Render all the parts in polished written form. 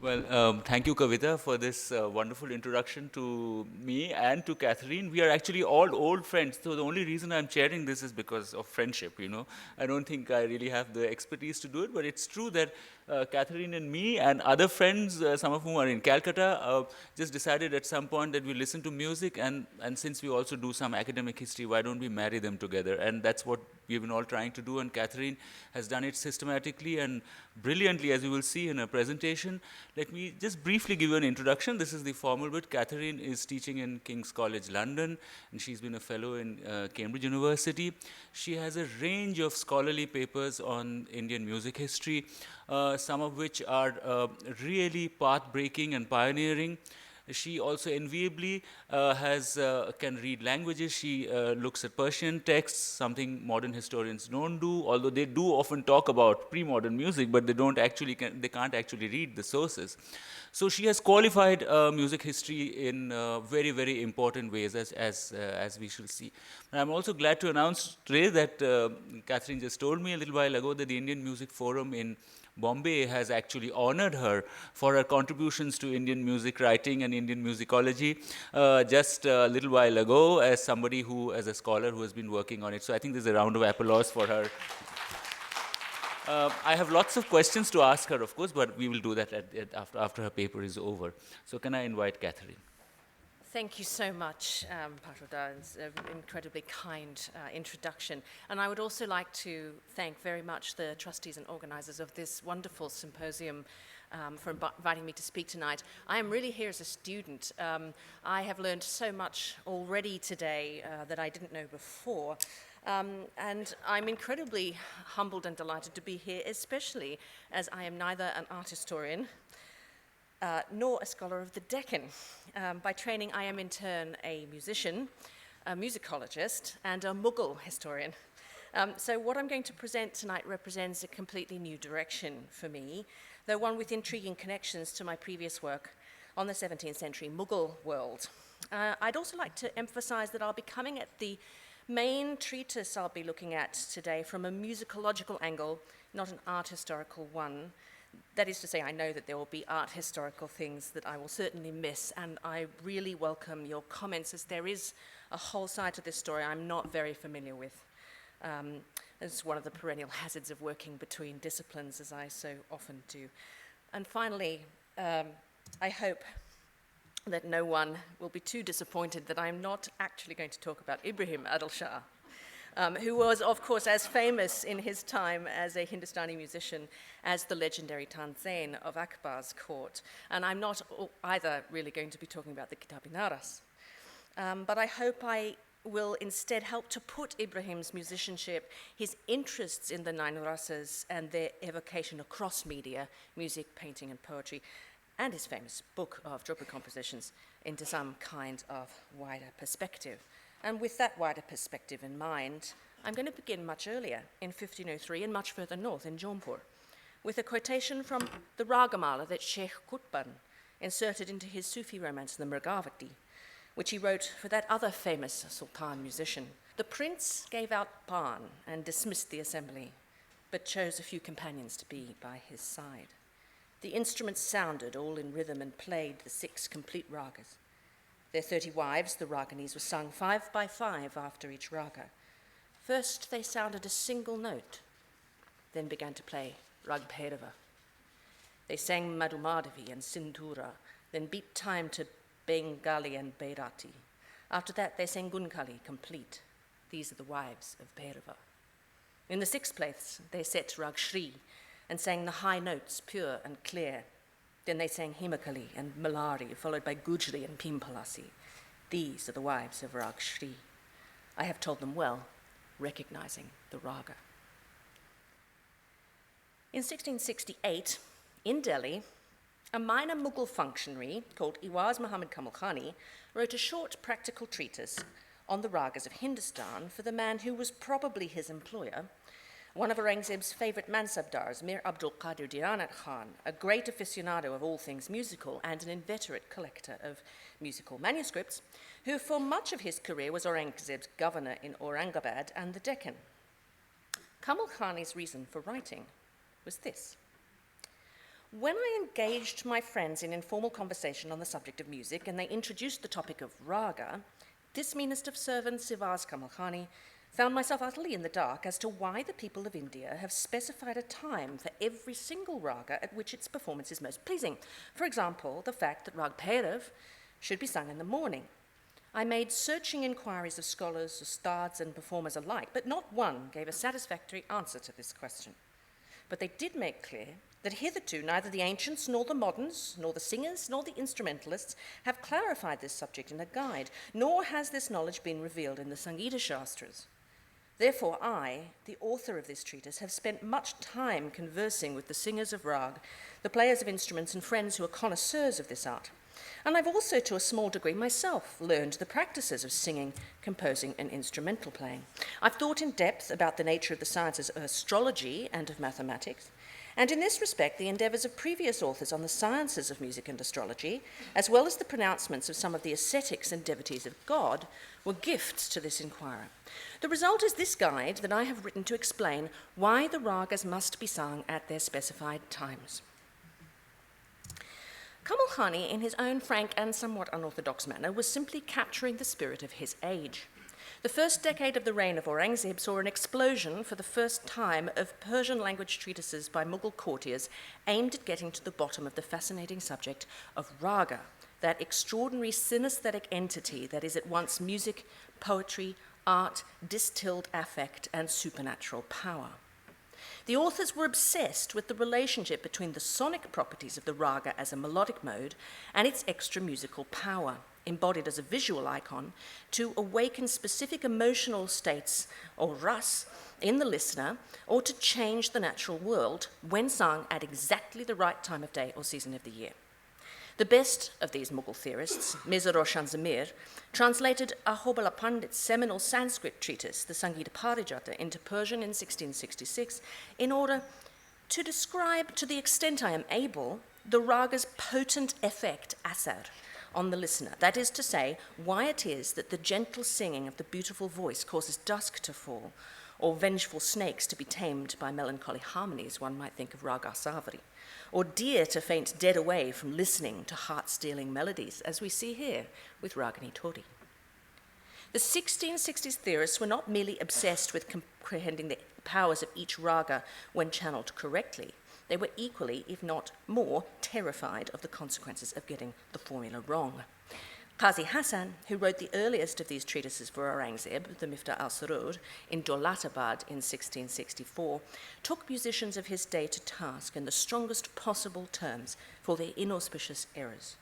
Well, thank you, Kavita, for this wonderful introduction to me and to Katherine. We are actually all old friends, so the only reason I'm chairing this is because of friendship, you know. I don't think I really have the expertise to do it, but it's true that Katherine and me and other friends, some of whom are in Calcutta, just decided at some point that we listen to music, and since we also do some academic history, why don't we marry them together? And that's what we've been all trying to do, and Katherine has done it systematically and brilliantly, as you will see in her presentation. Let me just briefly give you an introduction. This is the formal bit. Katherine is teaching in King's College London, and she's been a fellow in Cambridge University. She has a range of scholarly papers on Indian music history, some of which are really path-breaking and pioneering. She also enviably can read languages. She looks at Persian texts, something modern historians don't do, although they do often talk about pre-modern music, but they can't actually read the sources. So she has qualified music history in very, very important ways, as we shall see. And I'm also glad to announce today that Katherine just told me a little while ago that the Indian Music Forum in Bombay has actually honored her for her contributions to Indian music writing and Indian musicology just a little while ago, as a scholar who has been working on it. So I think there's a round of applause for her. I have lots of questions to ask her, of course, but we will do that after her paper is over. So can I invite Katherine? Thank you so much, Partho Datta. It's an incredibly kind introduction. And I would also like to thank very much the trustees and organizers of this wonderful symposium for inviting me to speak tonight. I am really here as a student. I have learned so much already today that I didn't know before. And I'm incredibly humbled and delighted to be here, especially as I am neither an art historian nor a scholar of the Deccan. By training, I am in turn a musician, a musicologist, and a Mughal historian. So what I'm going to present tonight represents a completely new direction for me, though one with intriguing connections to my previous work on the 17th century Mughal world. I'd also like to emphasize that I'll be coming at the main treatise I'll be looking at today from a musicological angle, not an art historical one. That is to say, I know that there will be art historical things that I will certainly miss, and I really welcome your comments, as there is a whole side to this story I'm not very familiar with. It's one of the perennial hazards of working between disciplines, as I so often do. And finally, I hope that no one will be too disappointed that I'm not actually going to talk about Ibrahim Adil Shah, who was, of course, as famous in his time as a Hindustani musician as the legendary Tanzane of Akbar's court. And I'm not either really going to be talking about the Kitab-i-Naras. But I hope I will instead help to put Ibrahim's musicianship, his interests in the nine rasas and their evocation across media, music, painting, and poetry, and his famous book of Drupal compositions into some kind of wider perspective. And with that wider perspective in mind, I'm going to begin much earlier, in 1503, and much further north, in Jaunpur, with a quotation from the Ragamala that Sheikh Qutban inserted into his Sufi romance, the Mrgavati, which he wrote for that other famous sultan musician. The prince gave out Pan and dismissed the assembly, but chose a few companions to be by his side. The instruments sounded, all in rhythm, and played the 6 complete ragas. Their 30 wives, the Raganis, were sung 5 by 5 after each raga. First, they sounded a single note, then began to play Rag Bhairava. They sang Madhumadhavi and Sindhura, then beat time to Bengali and Bairati. After that, they sang Gunkali, complete. These are the wives of Bhairava. In the 6th place, they set Rag Shri and sang the high notes, pure and clear. Then they sang Himakali and Malari, followed by Gujri and Pimpalasi. These are the wives of Rag Shri. I have told them well, recognizing the raga. In 1668, in Delhi, a minor Mughal functionary called Iwaz Muhammad Kamal Khani wrote a short practical treatise on the ragas of Hindustan for the man who was probably his employer, one of Aurangzeb's favorite mansabdars, Mir Abdul Qadir Diranat Khan, a great aficionado of all things musical and an inveterate collector of musical manuscripts, who for much of his career was Aurangzeb's governor in Aurangabad and the Deccan. Kamal Khani's reason for writing was this. When I engaged my friends in informal conversation on the subject of music and they introduced the topic of raga, this meanest of servants, Sivas Kamal Khani, found myself utterly in the dark as to why the people of India have specified a time for every single raga at which its performance is most pleasing. For example, the fact that Rag Bhairav should be sung in the morning. I made searching inquiries of scholars, ustads, and performers alike, but not one gave a satisfactory answer to this question. But they did make clear that hitherto neither the ancients nor the moderns, nor the singers, nor the instrumentalists have clarified this subject in a guide, nor has this knowledge been revealed in the Sangita Shastras. Therefore, I, the author of this treatise, have spent much time conversing with the singers of rag, the players of instruments, and friends who are connoisseurs of this art. And I've also, to a small degree myself, learned the practices of singing, composing, and instrumental playing. I've thought in depth about the nature of the sciences of astrology and of mathematics, and in this respect, the endeavours of previous authors on the sciences of music and astrology, as well as the pronouncements of some of the ascetics and devotees of God, were gifts to this inquirer. The result is this guide that I have written to explain why the ragas must be sung at their specified times. Kamal Khani, in his own frank and somewhat unorthodox manner, was simply capturing the spirit of his age. The first decade of the reign of Aurangzeb saw an explosion for the first time of Persian language treatises by Mughal courtiers aimed at getting to the bottom of the fascinating subject of raga, that extraordinary synesthetic entity that is at once music, poetry, art, distilled affect, and supernatural power. The authors were obsessed with the relationship between the sonic properties of the raga as a melodic mode and its extra musical power, embodied as a visual icon, to awaken specific emotional states or ras in the listener, or to change the natural world when sung at exactly the right time of day or season of the year. The best of these Mughal theorists, Mirza Roshan Zamir, translated Ahobala Pandit's seminal Sanskrit treatise, the Sangita Parijata, into Persian in 1666 in order to describe, to the extent I am able, the raga's potent effect, asar, on the listener. That is to say, why it is that the gentle singing of the beautiful voice causes dusk to fall, or vengeful snakes to be tamed by melancholy harmonies, one might think of Raga Savari, or deer to faint dead away from listening to heart-stealing melodies, as we see here with Ragini Tori. The 1660s theorists were not merely obsessed with comprehending the powers of each raga when channeled correctly. They were equally, if not more, terrified of the consequences of getting the formula wrong. Qazi Hassan, who wrote the earliest of these treatises for Aurangzeb, the Miftah al-Surur, in Dolatabad in 1664, took musicians of his day to task in the strongest possible terms for their inauspicious errors.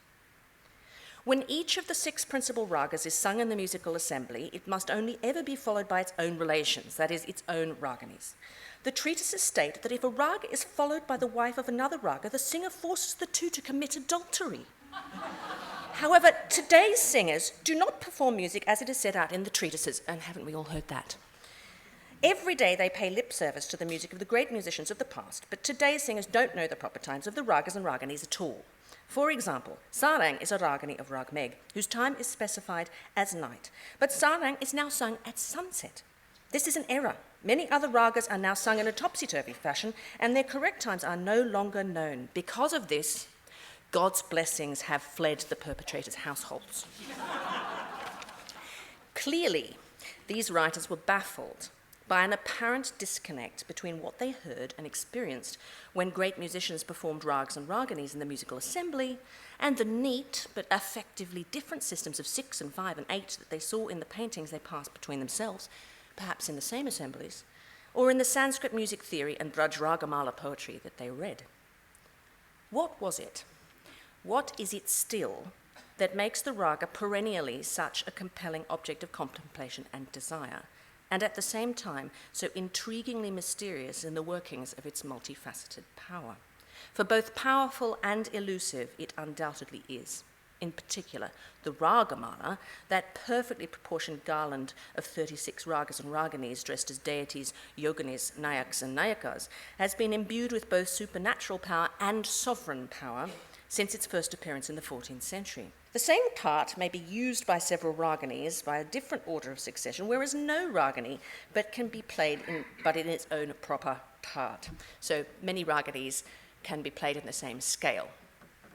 When each of the 6 principal ragas is sung in the musical assembly, it must only ever be followed by its own relations, that is, its own raganis. The treatises state that if a raga is followed by the wife of another raga, the singer forces the two to commit adultery. However, today's singers do not perform music as it is set out in the treatises, and haven't we all heard that? Every day they pay lip service to the music of the great musicians of the past, but today's singers don't know the proper times of the ragas and raganis at all. For example, sarang is a ragani of Rag Megh, whose time is specified as night, but sarang is now sung at sunset. This is an error. Many other ragas are now sung in a topsy-turvy fashion, and their correct times are no longer known. Because of this, God's blessings have fled the perpetrators' households. Clearly, these writers were baffled by an apparent disconnect between what they heard and experienced when great musicians performed rags and raganis in the musical assembly, and the neat but effectively different systems of 6 and 5 and 8 that they saw in the paintings they passed between themselves, perhaps in the same assemblies, or in the Sanskrit music theory and Braj Ragamala poetry that they read. What was it? What is it still that makes the raga perennially such a compelling object of contemplation and desire, and at the same time so intriguingly mysterious in the workings of its multifaceted power? For both powerful and elusive it undoubtedly is. In particular, the Ragamala, that perfectly proportioned garland of 36 ragas and raganis dressed as deities, yoginis, nayaks, and nayakas, has been imbued with both supernatural power and sovereign power since its first appearance in the 14th century. The same part may be used by several raganis by a different order of succession, whereas no ragani but can be played in its own proper part. So many raganis can be played in the same scale,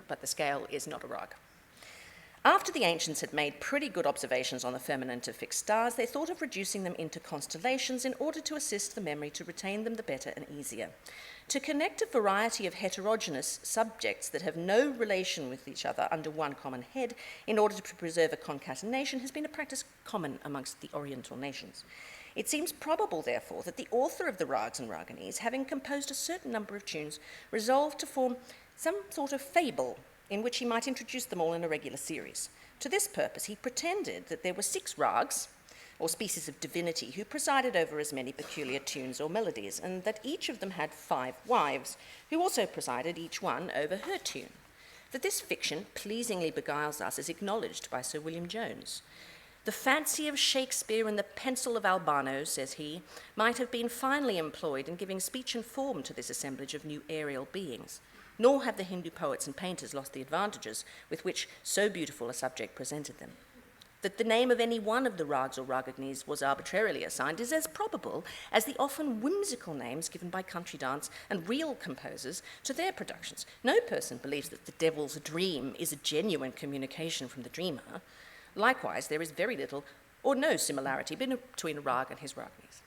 but the scale is not a rag. After the ancients had made pretty good observations on the firmament of fixed stars, they thought of reducing them into constellations in order to assist the memory to retain them the better and easier. To connect a variety of heterogeneous subjects that have no relation with each other under one common head in order to preserve a concatenation has been a practice common amongst the Oriental nations. It seems probable, therefore, that the author of the rags and raganis, having composed a certain number of tunes, resolved to form some sort of fable in which he might introduce them all in a regular series. To this purpose, he pretended that there were 6 rags, or species of divinity, who presided over as many peculiar tunes or melodies, and that each of them had 5 wives, who also presided each one over her tune. That this fiction pleasingly beguiles us is acknowledged by Sir William Jones. The fancy of Shakespeare and the pencil of Albano, says he, might have been finely employed in giving speech and form to this assemblage of new aerial beings. Nor have the Hindu poets and painters lost the advantages with which so beautiful a subject presented them. That the name of any one of the rags or ragagnis was arbitrarily assigned is as probable as the often whimsical names given by country dance and reel composers to their productions. No person believes that the devil's dream is a genuine communication from the dreamer. Likewise, there is very little or no similarity between a rag and his ragnis.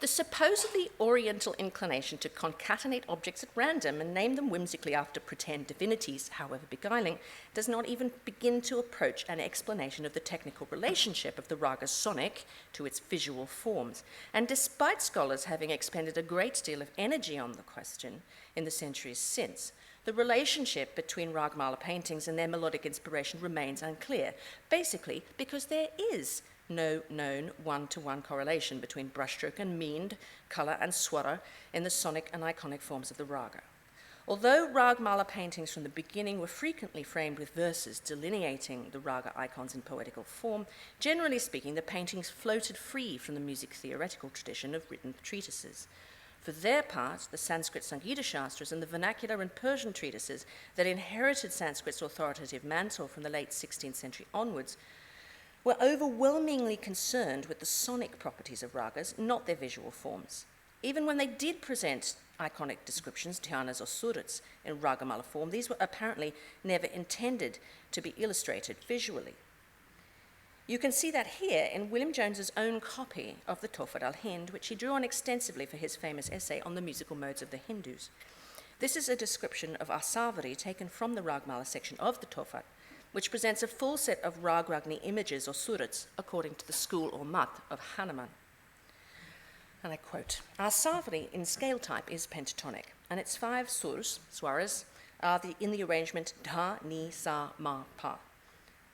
The supposedly Oriental inclination to concatenate objects at random and name them whimsically after pretend divinities, however beguiling, does not even begin to approach an explanation of the technical relationship of the raga sonic to its visual forms. And despite scholars having expended a great deal of energy on the question in the centuries since, the relationship between Ragmala paintings and their melodic inspiration remains unclear, basically because there is no known one-to-one correlation between brushstroke and meaned, colour and swara in the sonic and iconic forms of the raga. Although Ragmala paintings from the beginning were frequently framed with verses delineating the raga icons in poetical form, generally speaking, the paintings floated free from the music theoretical tradition of written treatises. For their part, the Sanskrit Sangita Shastras and the vernacular and Persian treatises that inherited Sanskrit's authoritative mantle from the late 16th century onwards were overwhelmingly concerned with the sonic properties of ragas, not their visual forms. Even when they did present iconic descriptions, dhyanas or surats, in ragamala form, these were apparently never intended to be illustrated visually. You can see that here in William Jones's own copy of the Tofu al-Hind, which he drew on extensively for his famous essay on the musical modes of the Hindus. This is a description of Asavari taken from the Ragmala section of the Tofu, which presents a full set of Rag-Ragni images or surats according to the school or mat of Hanuman. And I quote, Asavari in scale type is pentatonic, and its 5 swaras are in the arrangement dha, ni, sa, ma, pa.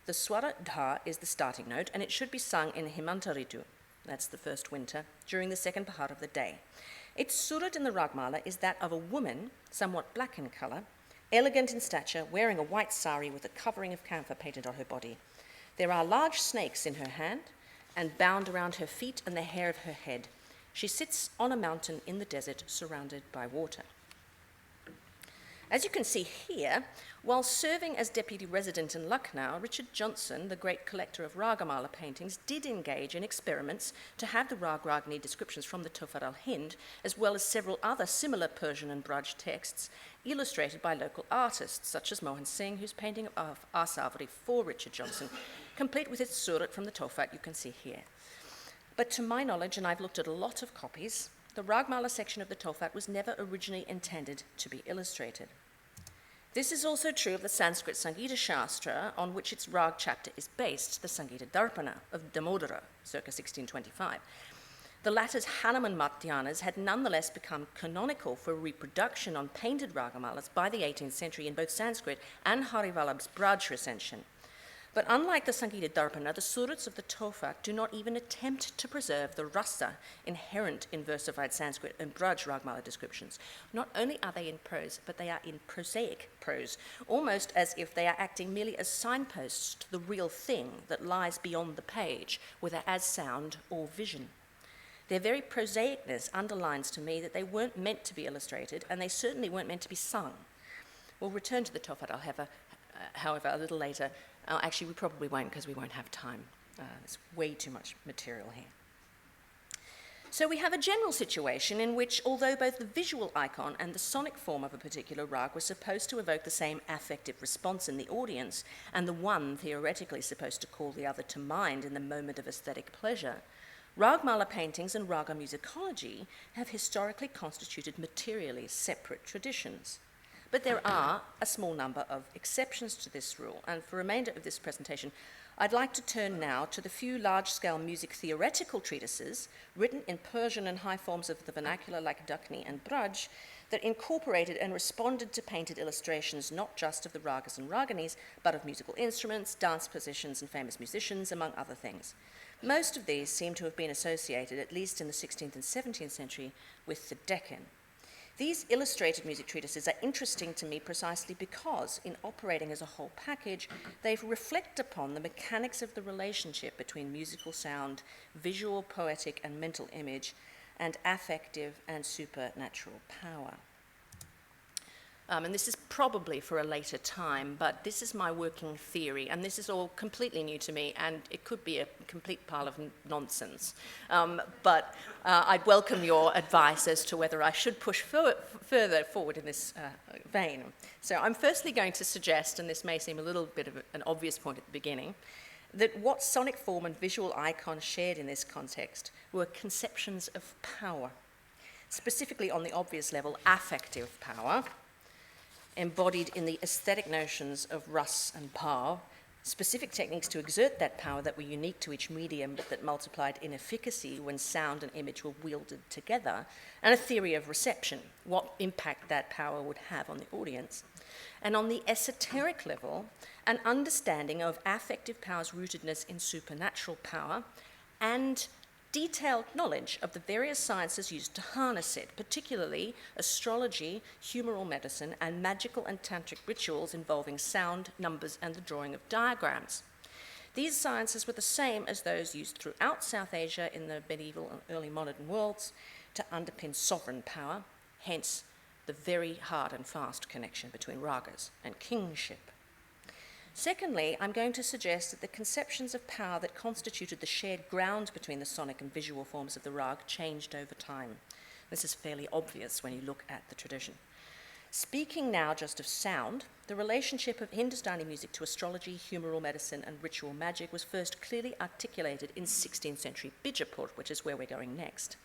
The swara dha is the starting note, and it should be sung in Himanta Ritu, that's the first winter, during the second pahar of the day. Its surat in the Ragmala is that of a woman, somewhat black in colour, elegant in stature, wearing a white sari with a covering of camphor painted on her body. There are large snakes in her hand and bound around her feet and the hair of her head. She sits on a mountain in the desert surrounded by water. As you can see here, while serving as deputy resident in Lucknow, Richard Johnson, the great collector of Ragamala paintings, did engage in experiments to have the Rag-Ragni descriptions from the Tofu al-Hind, as well as several other similar Persian and Braj texts, illustrated by local artists, such as Mohan Singh, whose painting of Asavari for Richard Johnson, complete with its surat from the Tofat you can see here. But to my knowledge, and I've looked at a lot of copies, the Ragmala section of the Tofat was never originally intended to be illustrated. This is also true of the Sanskrit Sangita Shastra, on which its Rag chapter is based, the Sangita Darpana of Damodara, circa 1625. The latter's Hanuman Dhyanas had nonetheless become canonical for reproduction on painted Ragamalas by the 18th century in both Sanskrit and Harivallabh's Braj recension. But unlike the Sangita Darpana, the surats of the Tofat do not even attempt to preserve the rasa inherent in versified Sanskrit and Braj Ragmala descriptions. Not only are they in prose, but they are in prosaic prose, almost as if they are acting merely as signposts to the real thing that lies beyond the page, whether as sound or vision. Their very prosaicness underlines to me that they weren't meant to be illustrated, and they certainly weren't meant to be sung. We'll return to the Tofat, however, a little later. Actually, we probably won't, because we won't have time. There's way too much material here. So we have a general situation in which, although both the visual icon and the sonic form of a particular rag were supposed to evoke the same affective response in the audience, and the one theoretically supposed to call the other to mind in the moment of aesthetic pleasure, Ragmala paintings and raga musicology have historically constituted materially separate traditions. But there are a small number of exceptions to this rule, and for the remainder of this presentation, I'd like to turn now to the few large-scale music theoretical treatises written in Persian and high forms of the vernacular like Dakhni and Braj that incorporated and responded to painted illustrations not just of the ragas and raganis, but of musical instruments, dance positions, and famous musicians, among other things. Most of these seem to have been associated, at least in the 16th and 17th century, with the Deccan. These illustrated music treatises are interesting to me precisely because, in operating as a whole package, they reflect upon the mechanics of the relationship between musical sound, visual, poetic, and mental image, and affective and supernatural power. And this is probably for a later time, but this is my working theory, and this is all completely new to me, and it could be a complete pile of nonsense. But I'd welcome your advice as to whether I should push further forward in this vein. So I'm firstly going to suggest, and this may seem a little bit of an obvious point at the beginning, that what sonic form and visual icon shared in this context were conceptions of power, specifically on the obvious level, affective power, embodied in the aesthetic notions of ras and par, specific techniques to exert that power that were unique to each medium but that multiplied in efficacy when sound and image were wielded together, and a theory of reception, what impact that power would have on the audience. And on the esoteric level, an understanding of affective power's rootedness in supernatural power and detailed knowledge of the various sciences used to harness it, particularly astrology, humoral medicine, and magical and tantric rituals involving sound, numbers, and the drawing of diagrams. These sciences were the same as those used throughout South Asia in the medieval and early modern worlds to underpin sovereign power, hence the very hard and fast connection between ragas and kingship. Secondly, I'm going to suggest that the conceptions of power that constituted the shared ground between the sonic and visual forms of the rag changed over time. This is fairly obvious when you look at the tradition. Speaking now just of sound, the relationship of Hindustani music to astrology, humoral medicine, and ritual magic was first clearly articulated in 16th century Bijapur, which is where we're going next,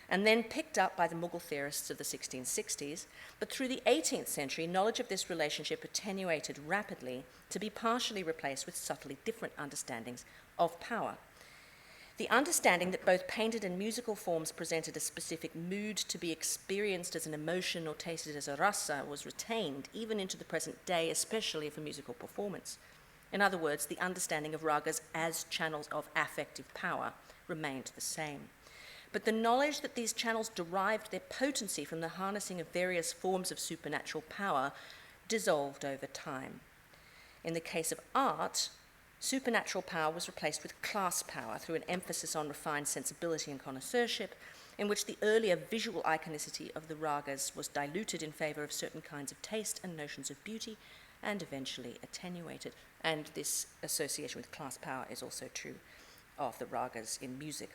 and then picked up by the Mughal theorists of the 1660s, but through the 18th century, knowledge of this relationship attenuated rapidly to be partially replaced with subtly different understandings of power. The understanding that both painted and musical forms presented a specific mood to be experienced as an emotion or tasted as a rasa was retained even into the present day, especially for musical performance. In other words, the understanding of ragas as channels of affective power remained the same. But the knowledge that these channels derived their potency from the harnessing of various forms of supernatural power dissolved over time. In the case of art, supernatural power was replaced with class power through an emphasis on refined sensibility and connoisseurship, in which the earlier visual iconicity of the ragas was diluted in favor of certain kinds of taste and notions of beauty, and eventually attenuated. And this association with class power is also true of the ragas in music.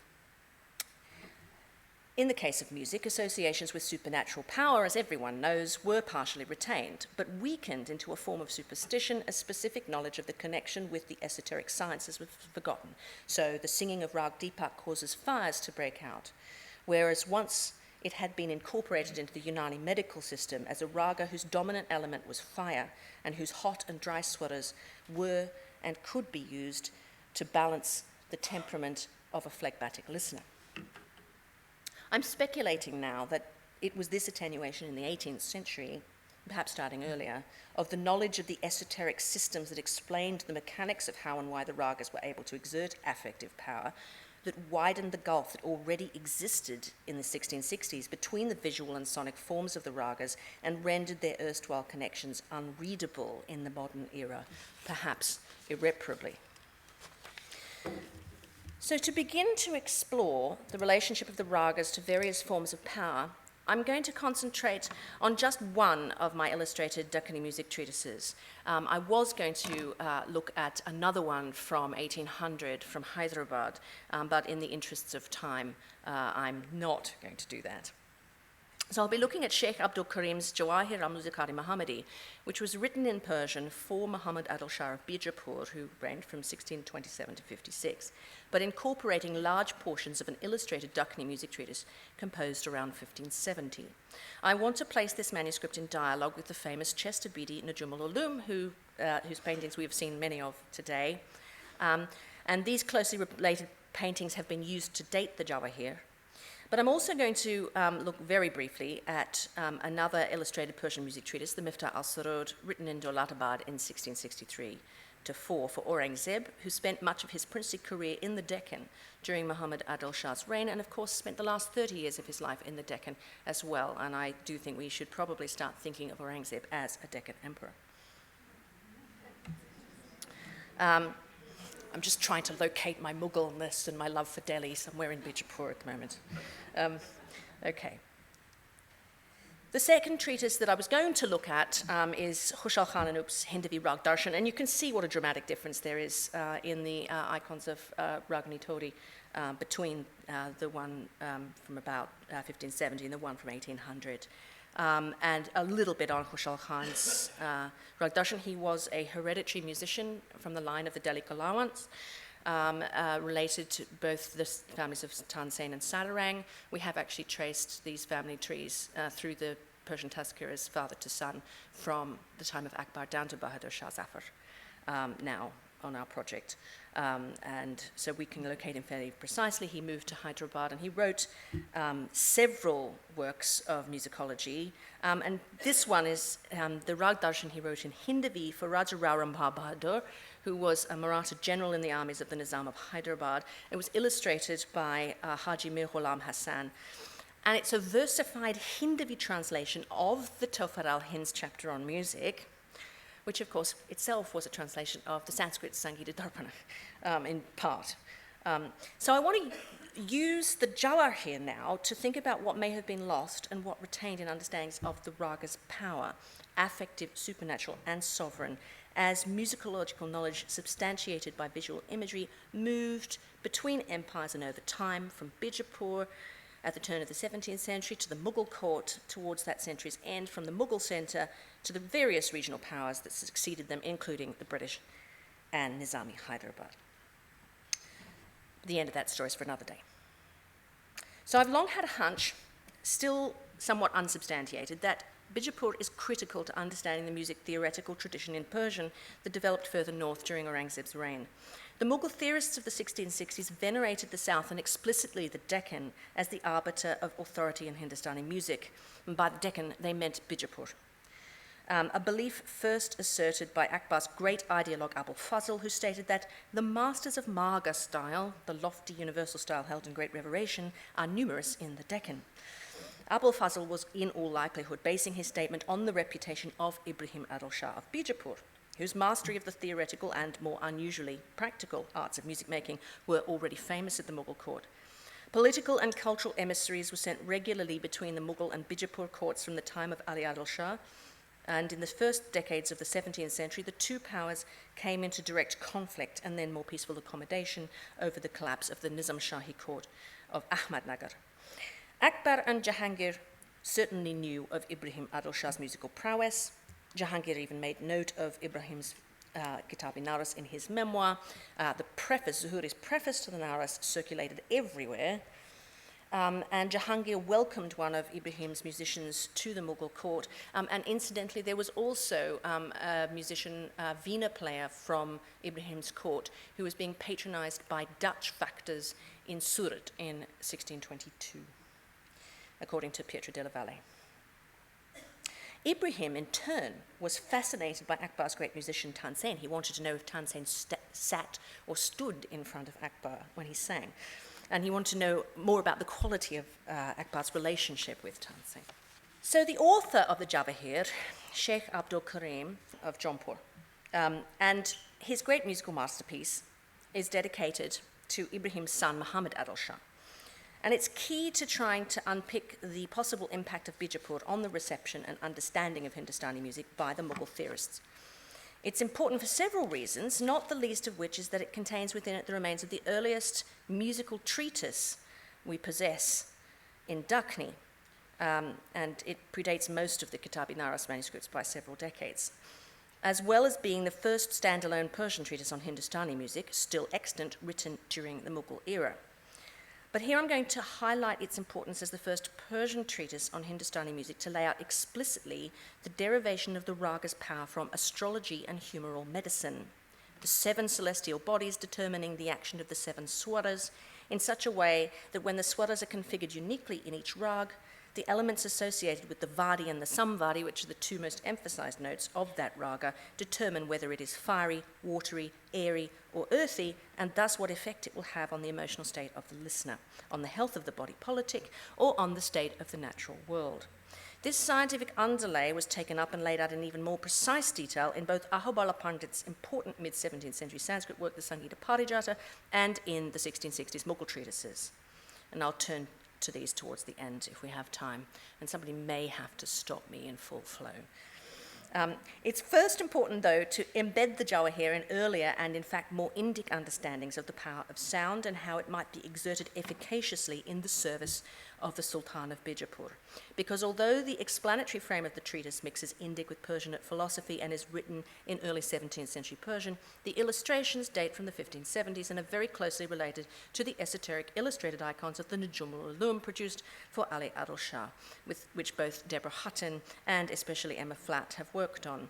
In the case of music, associations with supernatural power, as everyone knows, were partially retained, but weakened into a form of superstition as specific knowledge of the connection with the esoteric sciences was forgotten. So the singing of Rag Deepak causes fires to break out, whereas once it had been incorporated into the Unani medical system as a raga whose dominant element was fire and whose hot and dry swaras were and could be used to balance the temperament of a phlegmatic listener. I'm speculating now that it was this attenuation in the 18th century, perhaps starting earlier, of the knowledge of the esoteric systems that explained the mechanics of how and why the ragas were able to exert affective power that widened the gulf that already existed in the 1660s between the visual and sonic forms of the ragas and rendered their erstwhile connections unreadable in the modern era, perhaps irreparably. So to begin to explore the relationship of the ragas to various forms of power, I'm going to concentrate on just one of my illustrated Deccani music treatises. I was going to look at another one from 1800 from Hyderabad, but in the interests of time, I'm not going to do that. So I'll be looking at Sheikh Abdul Karim's Jawahir al-Muzikari Muhammadi, which was written in Persian for Muhammad Adil Shah of Bijapur, who reigned from 1627 to 56, but incorporating large portions of an illustrated Deccani music treatise composed around 1570. I want to place this manuscript in dialogue with the famous Chester Beatty Najum al-Ulum, whose paintings we have seen many of today. And these closely related paintings have been used to date the Jawahir. But I'm also going to look very briefly at another illustrated Persian music treatise, the Miftah al-Surud, written in Dolatabad in 1663 to 4 for Aurangzeb, who spent much of his princely career in the Deccan during Muhammad Adil Shah's reign, and of course spent the last 30 years of his life in the Deccan as well. And I do think we should probably start thinking of Aurangzeb as a Deccan emperor. I'm just trying to locate my Mughal-ness and my love for Delhi somewhere in Bijapur at the moment. Okay. The second treatise that I was going to look at is Khushal Khan Anoop's Hindavi Rag Darshan, and you can see what a dramatic difference there is in the icons of Ragini Todi between the one from about 1570 and the one from 1800. And a little bit on Khushal Khan's Rag Darshan. He was a hereditary musician from the line of the Delhi Kalawans, related to both the families of Tansen and Sadarang. We have actually traced these family trees through the Persian tazkir as father to son from the time of Akbar down to Bahadur Shah Zafar, now on our project. And so we can locate him fairly precisely. He moved to Hyderabad and he wrote several works of musicology. And this one is the Rag Darshan he wrote in Hindavi for Raja Rao Rambha Bahadur, who was a Maratha general in the armies of the Nizam of Hyderabad. It was illustrated by Haji Mir Ghulam Hassan. And it's a versified Hindavi translation of the Tofu al-Hind's chapter on music, which of course itself was a translation of the Sanskrit Sangita Darpana in part. So I want to use the Jawahir here now to think about what may have been lost and what retained in understandings of the raga's power, affective, supernatural, and sovereign, as musicological knowledge substantiated by visual imagery moved between empires and over time, from Bijapur at the turn of the 17th century to the Mughal court towards that century's end, from the Mughal centre to the various regional powers that succeeded them, including the British and Nizami Hyderabad. The end of that story is for another day. So I've long had a hunch, still somewhat unsubstantiated, that Bijapur is critical to understanding the music theoretical tradition in Persian that developed further north during Aurangzeb's reign. The Mughal theorists of the 1660s venerated the south and explicitly the Deccan as the arbiter of authority in Hindustani music. And by the Deccan, they meant Bijapur. A belief first asserted by Akbar's great ideologue Abul Fazl, who stated that the masters of Marga style, the lofty universal style held in great reveration, are numerous in the Deccan. Abul Fazl was in all likelihood basing his statement on the reputation of Ibrahim Adil Shah of Bijapur, whose mastery of the theoretical and more unusually practical arts of music making were already famous at the Mughal court. Political and cultural emissaries were sent regularly between the Mughal and Bijapur courts from the time of Ali Adil Shah, and in the first decades of the 17th century, the two powers came into direct conflict and then more peaceful accommodation over the collapse of the Nizam Shahi court of Ahmadnagar. Akbar and Jahangir certainly knew of Ibrahim Adil Shah's musical prowess. Jahangir even made note of Ibrahim's Kitab-i Naras in his memoir. The preface, Zuhuri's preface to the Naras, circulated everywhere. And Jahangir welcomed one of Ibrahim's musicians to the Mughal court. And incidentally, there was also a musician, veena player from Ibrahim's court, who was being patronized by Dutch factors in Surat in 1622, according to Pietro della Valle. Ibrahim, in turn, was fascinated by Akbar's great musician Tansen. He wanted to know if Tansen sat or stood in front of Akbar when he sang. And he wanted to know more about the quality of Akbar's relationship with Tansen. So the author of the Jawahir, Sheikh Abdul Karim of Jaunpur, and his great musical masterpiece is dedicated to Ibrahim's son, Muhammad Adil Shah. And it's key to trying to unpick the possible impact of Bijapur on the reception and understanding of Hindustani music by the Mughal theorists. It's important for several reasons, not the least of which is that it contains within it the remains of the earliest musical treatise we possess in Dakhni, and it predates most of the Kitab-i-Naras manuscripts by several decades, as well as being the first standalone Persian treatise on Hindustani music, still extant, written during the Mughal era. But here I'm going to highlight its importance as the first Persian treatise on Hindustani music to lay out explicitly the derivation of the raga's power from astrology and humoral medicine, the 7 celestial bodies determining the action of the 7 swaras in such a way that when the swaras are configured uniquely in each rag, the elements associated with the vadi and the samvadi, which are the 2 most emphasized notes of that raga, determine whether it is fiery, watery, airy, or earthy, and thus what effect it will have on the emotional state of the listener, on the health of the body politic, or on the state of the natural world. This scientific underlay was taken up and laid out in even more precise detail in both Ahobala Pandit's important mid-17th century Sanskrit work, the Sangita Parijata, and in the 1660s Mughal treatises. And I'll turn to these towards the end if we have time, and somebody may have to stop me in full flow. It's first important, though, to embed the Jawahir in earlier and, in fact, more Indic understandings of the power of sound and how it might be exerted efficaciously in the service of the Sultan of Bijapur. Because although the explanatory frame of the treatise mixes Indic with Persianate philosophy and is written in early 17th century Persian, the illustrations date from the 1570s and are very closely related to the esoteric illustrated icons of the Nujum ul-Ulum produced for Ali Adil Shah, with which both Deborah Hutton and especially Emma Flatt have worked on.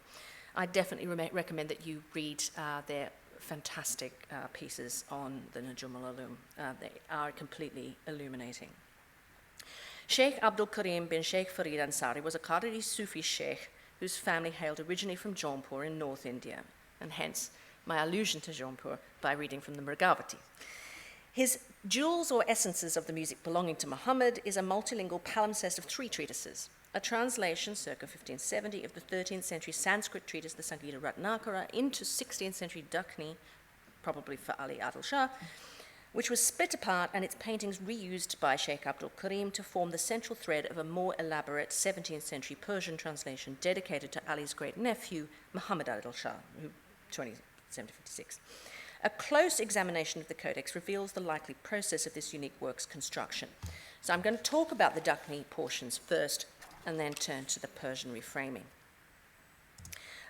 I definitely recommend that you read their fantastic pieces on the Nujum ul-Ulum. They are completely illuminating. Sheikh Abdul Karim bin Sheikh Farid Ansari was a Qadiri Sufi sheikh whose family hailed originally from Jaunpur in North India, and hence my allusion to Jaunpur by reading from the Mrgavati. His Jewels or Essences of the Music Belonging to Muhammad is a multilingual palimpsest of 3 treatises, a translation circa 1570 of the 13th century Sanskrit treatise, the Sangita Ratnakara, into 16th century Dakhni, probably for Ali Adil Shah, which was split apart and its paintings reused by Sheikh Abdul Karim to form the central thread of a more elaborate 17th century Persian translation dedicated to Ali's great nephew, Muhammad Adil Shah, who 1756. A close examination of the codex reveals the likely process of this unique work's construction. So I'm going to talk about the Dakhni portions first and then turn to the Persian reframing.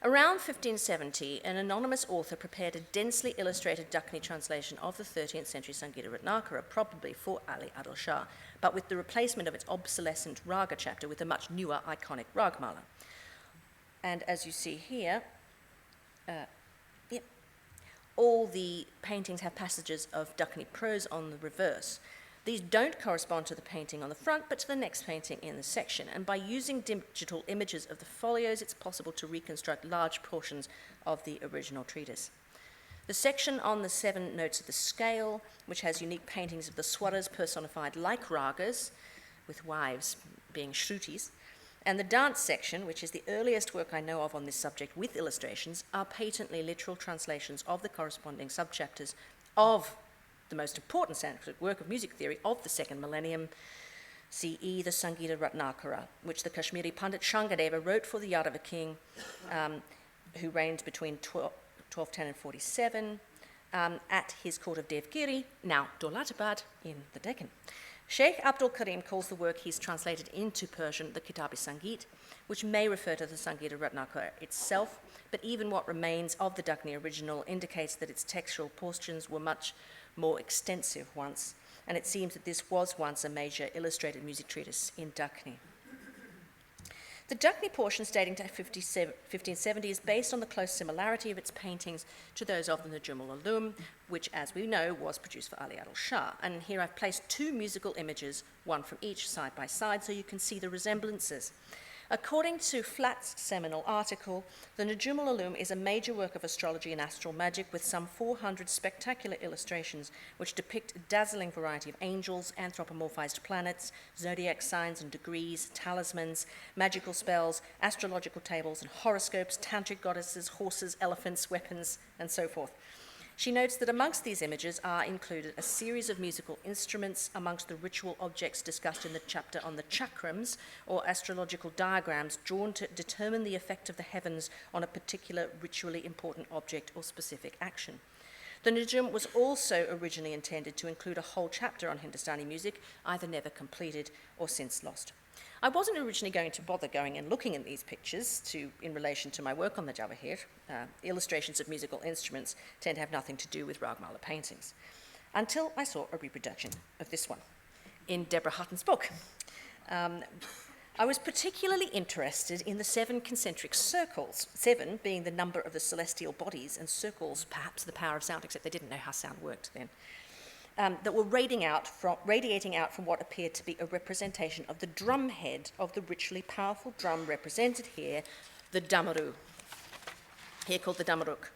Around 1570, an anonymous author prepared a densely illustrated Dakhni translation of the 13th century Sangita Ratnakara, probably for Ali Adil Shah, but with the replacement of its obsolescent raga chapter with a much newer iconic ragmala. And as you see here, all the paintings have passages of Dakhni prose on the reverse. These don't correspond to the painting on the front, but to the next painting in the section. And by using digital images of the folios, it's possible to reconstruct large portions of the original treatise. The section on the 7 notes of the scale, which has unique paintings of the swaras personified like ragas, with wives being shrutis, and the dance section, which is the earliest work I know of on this subject with illustrations, are patently literal translations of the corresponding subchapters of the most important Sanskrit work of music theory of the 2nd millennium CE, the Sangita Ratnakara, which the Kashmiri Pandit Shangadeva wrote for the Yadava king, who reigned between 1210 and 47, at his court of Devgiri, now Dolatabad, in the Deccan. Sheikh Abdul Karim calls the work he's translated into Persian the Kitab-i-Sangit, which may refer to the Sangita Ratnakara itself, but even what remains of the Dakhni original indicates that its textual portions were much more extensive once, and it seems that this was once a major illustrated music treatise in Dakhni. The Dakhni portions dating to 1570 is based on the close similarity of its paintings to those of the Nujum ul-Ulum, which, as we know, was produced for Ali Adil Shah. And here I've placed 2 musical images, one from each side by side, so you can see the resemblances. According to Flatt's seminal article, the Nujum ul-Ulum is a major work of astrology and astral magic with some 400 spectacular illustrations which depict a dazzling variety of angels, anthropomorphized planets, zodiac signs and degrees, talismans, magical spells, astrological tables and horoscopes, tantric goddesses, horses, elephants, weapons, and so forth. She notes that amongst these images are included a series of musical instruments amongst the ritual objects discussed in the chapter on the chakrams, or astrological diagrams drawn to determine the effect of the heavens on a particular ritually important object or specific action. The Nujum was also originally intended to include a whole chapter on Hindustani music, either never completed or since lost. I wasn't originally going to bother going and looking at these pictures in relation to my work on the Javahir. Illustrations of musical instruments tend to have nothing to do with Ragmala paintings, until I saw a reproduction of this one in Deborah Hutton's book. I was particularly interested in the 7 concentric circles, 7 being the number of the celestial bodies, and circles, perhaps the power of sound, except they didn't know how sound worked then, that were radiating out from what appeared to be a representation of the drum head of the ritually powerful drum represented here, the damaru, here called the damaruk.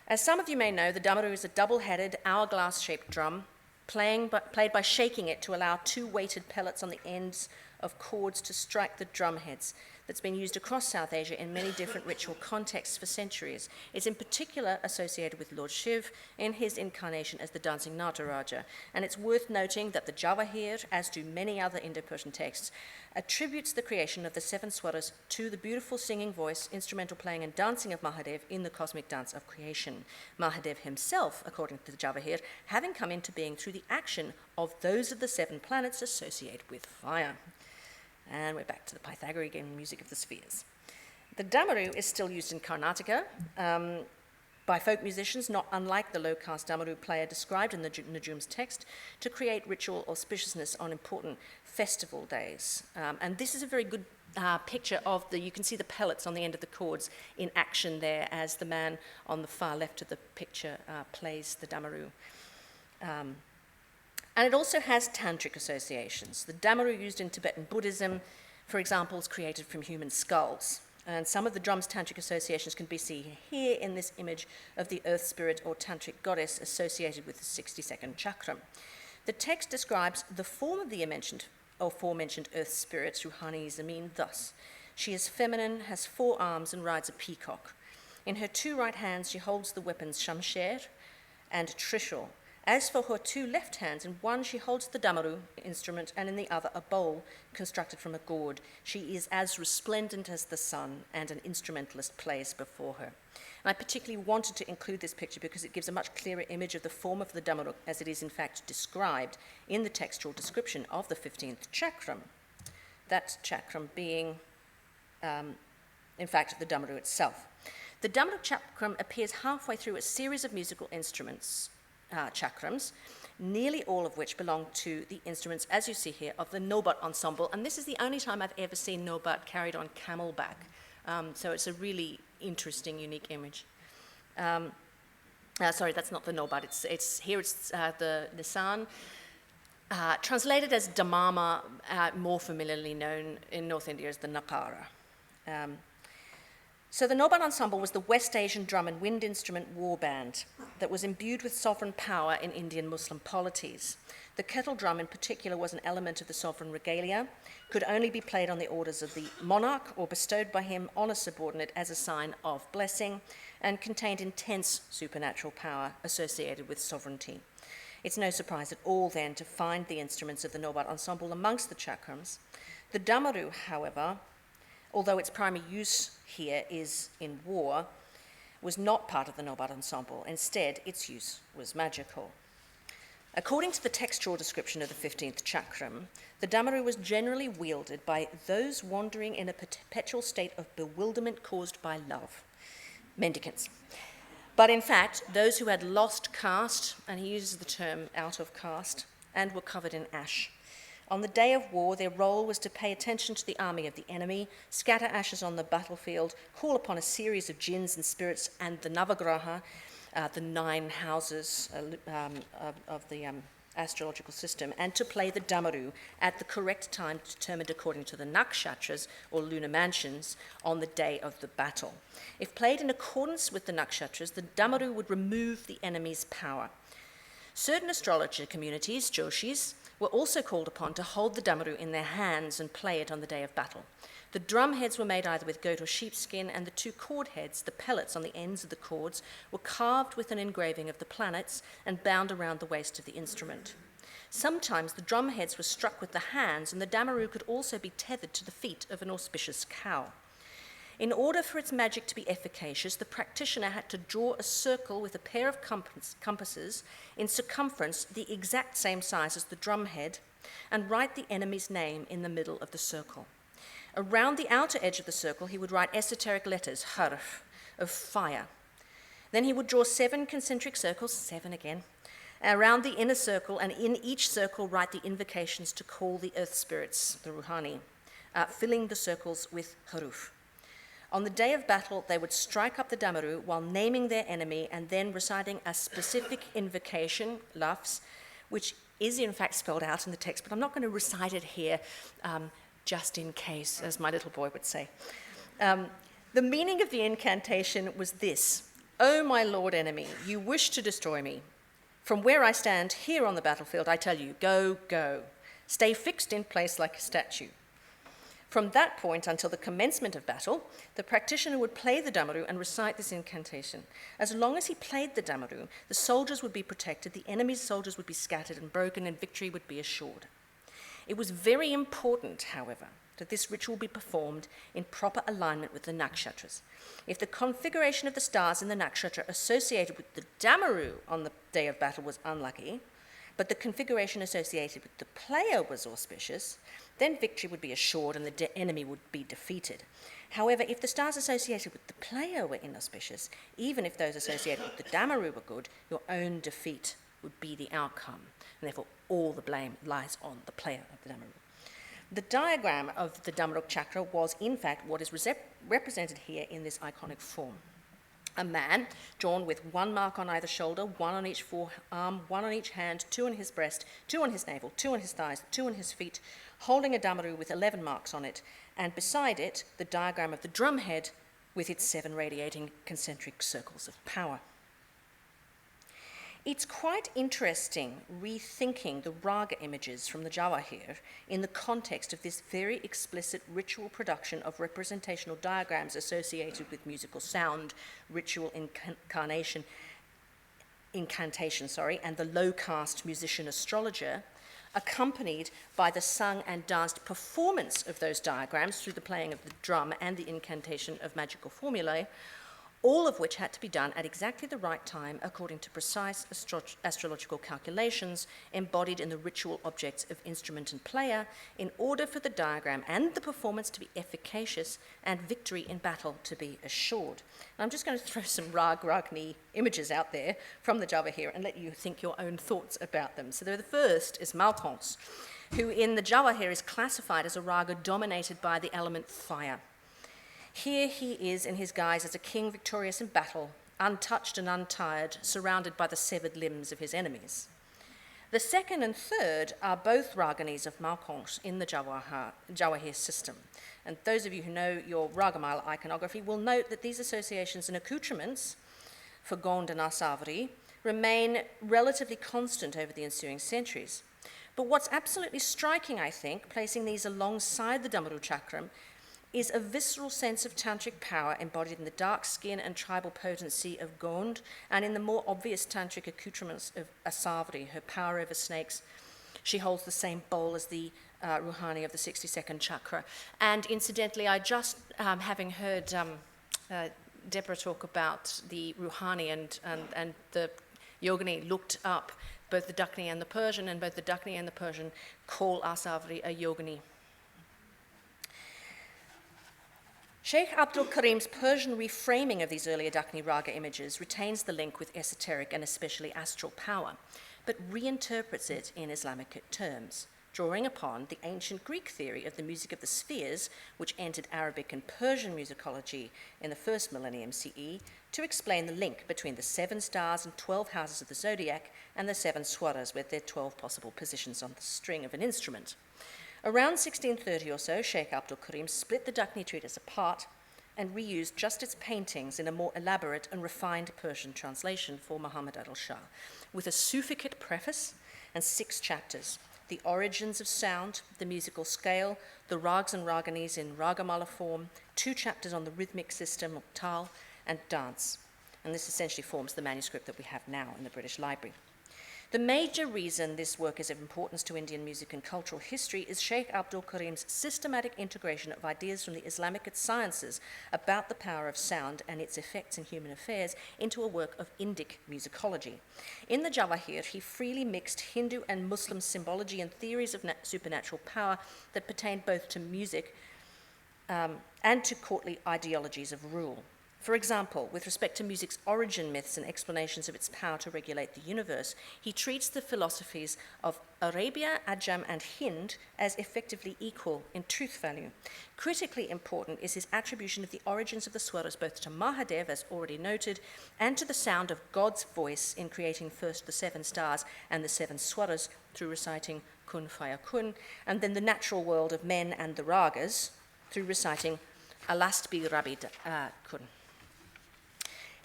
As some of you may know, the damaru is a double-headed, hourglass-shaped drum, played by shaking it to allow 2 weighted pellets on the ends of cords to strike the drum heads, that's been used across South Asia in many different ritual contexts for centuries. It's in particular associated with Lord Shiv in his incarnation as the dancing Nataraja. And it's worth noting that the Javahir, as do many other Indo-Persian texts, attributes the creation of the 7 swaras to the beautiful singing voice, instrumental playing and dancing of Mahadev in the cosmic dance of creation. Mahadev himself, according to the Javahir, having come into being through the action of those of the 7 planets associated with fire. And we're back to the Pythagorean music of the spheres. The damaru is still used in Karnataka by folk musicians, not unlike the low-caste damaru player described in the Nujum's text, to create ritual auspiciousness on important festival days. And this is a very good picture of you can see the pellets on the end of the cords in action there as the man on the far left of the picture plays the damaru. And it also has tantric associations. The damaru used in Tibetan Buddhism, for example, is created from human skulls. And some of the drum's tantric associations can be seen here in this image of the earth spirit or tantric goddess associated with the 62nd chakram. The text describes the form of the aforementioned earth spirit, Ruhani Zameen, thus. She is feminine, has 4 arms, and rides a peacock. In her 2 right hands, she holds the weapons Shamsher and Trishul. As for her 2 left hands, in one she holds the damaru instrument, and in the other a bowl constructed from a gourd. She is as resplendent as the sun, and an instrumentalist plays before her. And I particularly wanted to include this picture because it gives a much clearer image of the form of the damaru as it is in fact described in the textual description of the 15th chakram. That chakram being, in fact, the damaru itself. The damaru chakram appears halfway through a series of musical instruments, chakrams, nearly all of which belong to the instruments, as you see here, of the Nobat ensemble. And this is the only time I've ever seen Nobat carried on camelback. So it's a really interesting, unique image. Sorry, that's not the Nobat. It's the Nisan, translated as Damama, more familiarly known in North India as the Nakara. So the Nobat ensemble was the West Asian drum and wind instrument war band that was imbued with sovereign power in Indian Muslim polities. The kettle drum in particular was an element of the sovereign regalia, could only be played on the orders of the monarch or bestowed by him on a subordinate as a sign of blessing, and contained intense supernatural power associated with sovereignty. It's no surprise at all then to find the instruments of the Nobat ensemble amongst the chakrams. The damaru, however, although its primary use here is in war, was not part of the Nobat ensemble. Instead, its use was magical. According to the textual description of the 15th chakram, the damaru was generally wielded by those wandering in a perpetual state of bewilderment caused by love, mendicants. But in fact, those who had lost caste, and he uses the term out of caste, and were covered in ash. On the day of war, their role was to pay attention to the army of the enemy, scatter ashes on the battlefield, call upon a series of jinns and spirits and the Navagraha, the 9 houses of the astrological system, and to play the damaru at the correct time determined according to the nakshatras, or lunar mansions, on the day of the battle. If played in accordance with the nakshatras, the damaru would remove the enemy's power. Certain astrologer communities, Joshis, were also called upon to hold the damaru in their hands and play it on the day of battle. The drum heads were made either with goat or sheepskin, and the two cord heads, the pellets on the ends of the cords, were carved with an engraving of the planets and bound around the waist of the instrument. Sometimes the drum heads were struck with the hands, and the damaru could also be tethered to the feet of an auspicious cow. In order for its magic to be efficacious, the practitioner had to draw a circle with a pair of compasses in circumference the exact same size as the drum head, and write the enemy's name in the middle of the circle. Around the outer edge of the circle, he would write esoteric letters, harf, of fire. Then he would draw 7 concentric circles, 7 again, around the inner circle, and in each circle write the invocations to call the earth spirits, the ruhani, filling the circles with haruf. On the day of battle, they would strike up the damaru while naming their enemy and then reciting a specific invocation, lafz, which is in fact spelled out in the text, but I'm not going to recite it here, just in case, as my little boy would say. The meaning of the incantation was this: "O my lord enemy, you wish to destroy me. From where I stand here on the battlefield, I tell you, go, go. Stay fixed in place like a statue." From that point until the commencement of battle, the practitioner would play the damaru and recite this incantation. As long as he played the damaru, the soldiers would be protected, the enemy's soldiers would be scattered and broken, and victory would be assured. It was very important, however, that this ritual be performed in proper alignment with the nakshatras. If the configuration of the stars in the nakshatra associated with the damaru on the day of battle was unlucky, but the configuration associated with the player was auspicious, then victory would be assured and the enemy would be defeated. However, if the stars associated with the player were inauspicious, even if those associated with the damaru were good, your own defeat would be the outcome, and therefore all the blame lies on the player of the damaru. The diagram of the Damaruk chakra was, in fact, what is represented here in this iconic form. A man drawn with 1 mark on either shoulder, 1 on each forearm, 1 on each hand, 2 on his breast, 2 on his navel, 2 on his thighs, 2 on his feet, holding a damaru with 11 marks on it, and beside it, the diagram of the drum head with its 7 radiating concentric circles of power. It's quite interesting rethinking the raga images from the Jawahir in the context of this very explicit ritual production of representational diagrams associated with musical sound, ritual incantation, and the low-caste musician astrologer, accompanied by the sung and danced performance of those diagrams through the playing of the drum and the incantation of magical formulae, all of which had to be done at exactly the right time according to precise astrological calculations embodied in the ritual objects of instrument and player in order for the diagram and the performance to be efficacious and victory in battle to be assured. And I'm just going to throw some Ragni images out there from the Jawahir and let you think your own thoughts about them. So the first is Malkons, who in the Jawahir is classified as a raga dominated by the element fire. Here he is in his guise as a king victorious in battle, untouched and untired, surrounded by the severed limbs of his enemies. The second and third are both Raganis of Malkons in the Jawahir system. And those of you who know your Ragamala iconography will note that these associations and accoutrements for Gond and Asavri remain relatively constant over the ensuing centuries. But what's absolutely striking, I think, placing these alongside the Damaru Chakram, is a visceral sense of tantric power embodied in the dark skin and tribal potency of Gond, and in the more obvious tantric accoutrements of Asavri, her power over snakes. She holds the same bowl as the Ruhani of the 62nd chakra. And incidentally, I just, having heard Deborah talk about the Ruhani and the Yogini, looked up both the Dakini and the Persian, and both the Dakini and the Persian call Asavri a Yogini. Sheikh Abdul Karim's Persian reframing of these earlier Dakini Raga images retains the link with esoteric and especially astral power, but reinterprets it in Islamic terms, drawing upon the ancient Greek theory of the music of the spheres, which entered Arabic and Persian musicology in the 1st millennium CE, to explain the link between the 7 stars and 12 houses of the zodiac and the 7 swaras, with their 12 possible positions on the string of an instrument. Around 1630 or so, Sheikh Abdul Karim split the Dakini treatise apart and reused just its paintings in a more elaborate and refined Persian translation for Muhammad Adil Shah, with a Sufikate preface and 6 chapters, the origins of sound, the musical scale, the rags and raganis in ragamala form, 2 chapters on the rhythmic system of tal, and dance. And this essentially forms the manuscript that we have now in the British Library. The major reason this work is of importance to Indian music and cultural history is Sheikh Abdul Karim's systematic integration of ideas from the Islamic sciences about the power of sound and its effects in human affairs into a work of Indic musicology. In the Jawahir, he freely mixed Hindu and Muslim symbology and theories of supernatural power that pertained both to music and to courtly ideologies of rule. For example, with respect to music's origin myths and explanations of its power to regulate the universe, he treats the philosophies of Arabia, Ajam, and Hind as effectively equal in truth value. Critically important is his attribution of the origins of the swaras both to Mahadev, as already noted, and to the sound of God's voice in creating first the 7 stars and the 7 swaras through reciting Kun Faya Kun, and then the natural world of men and the ragas through reciting Alastbi Rabbi Kun.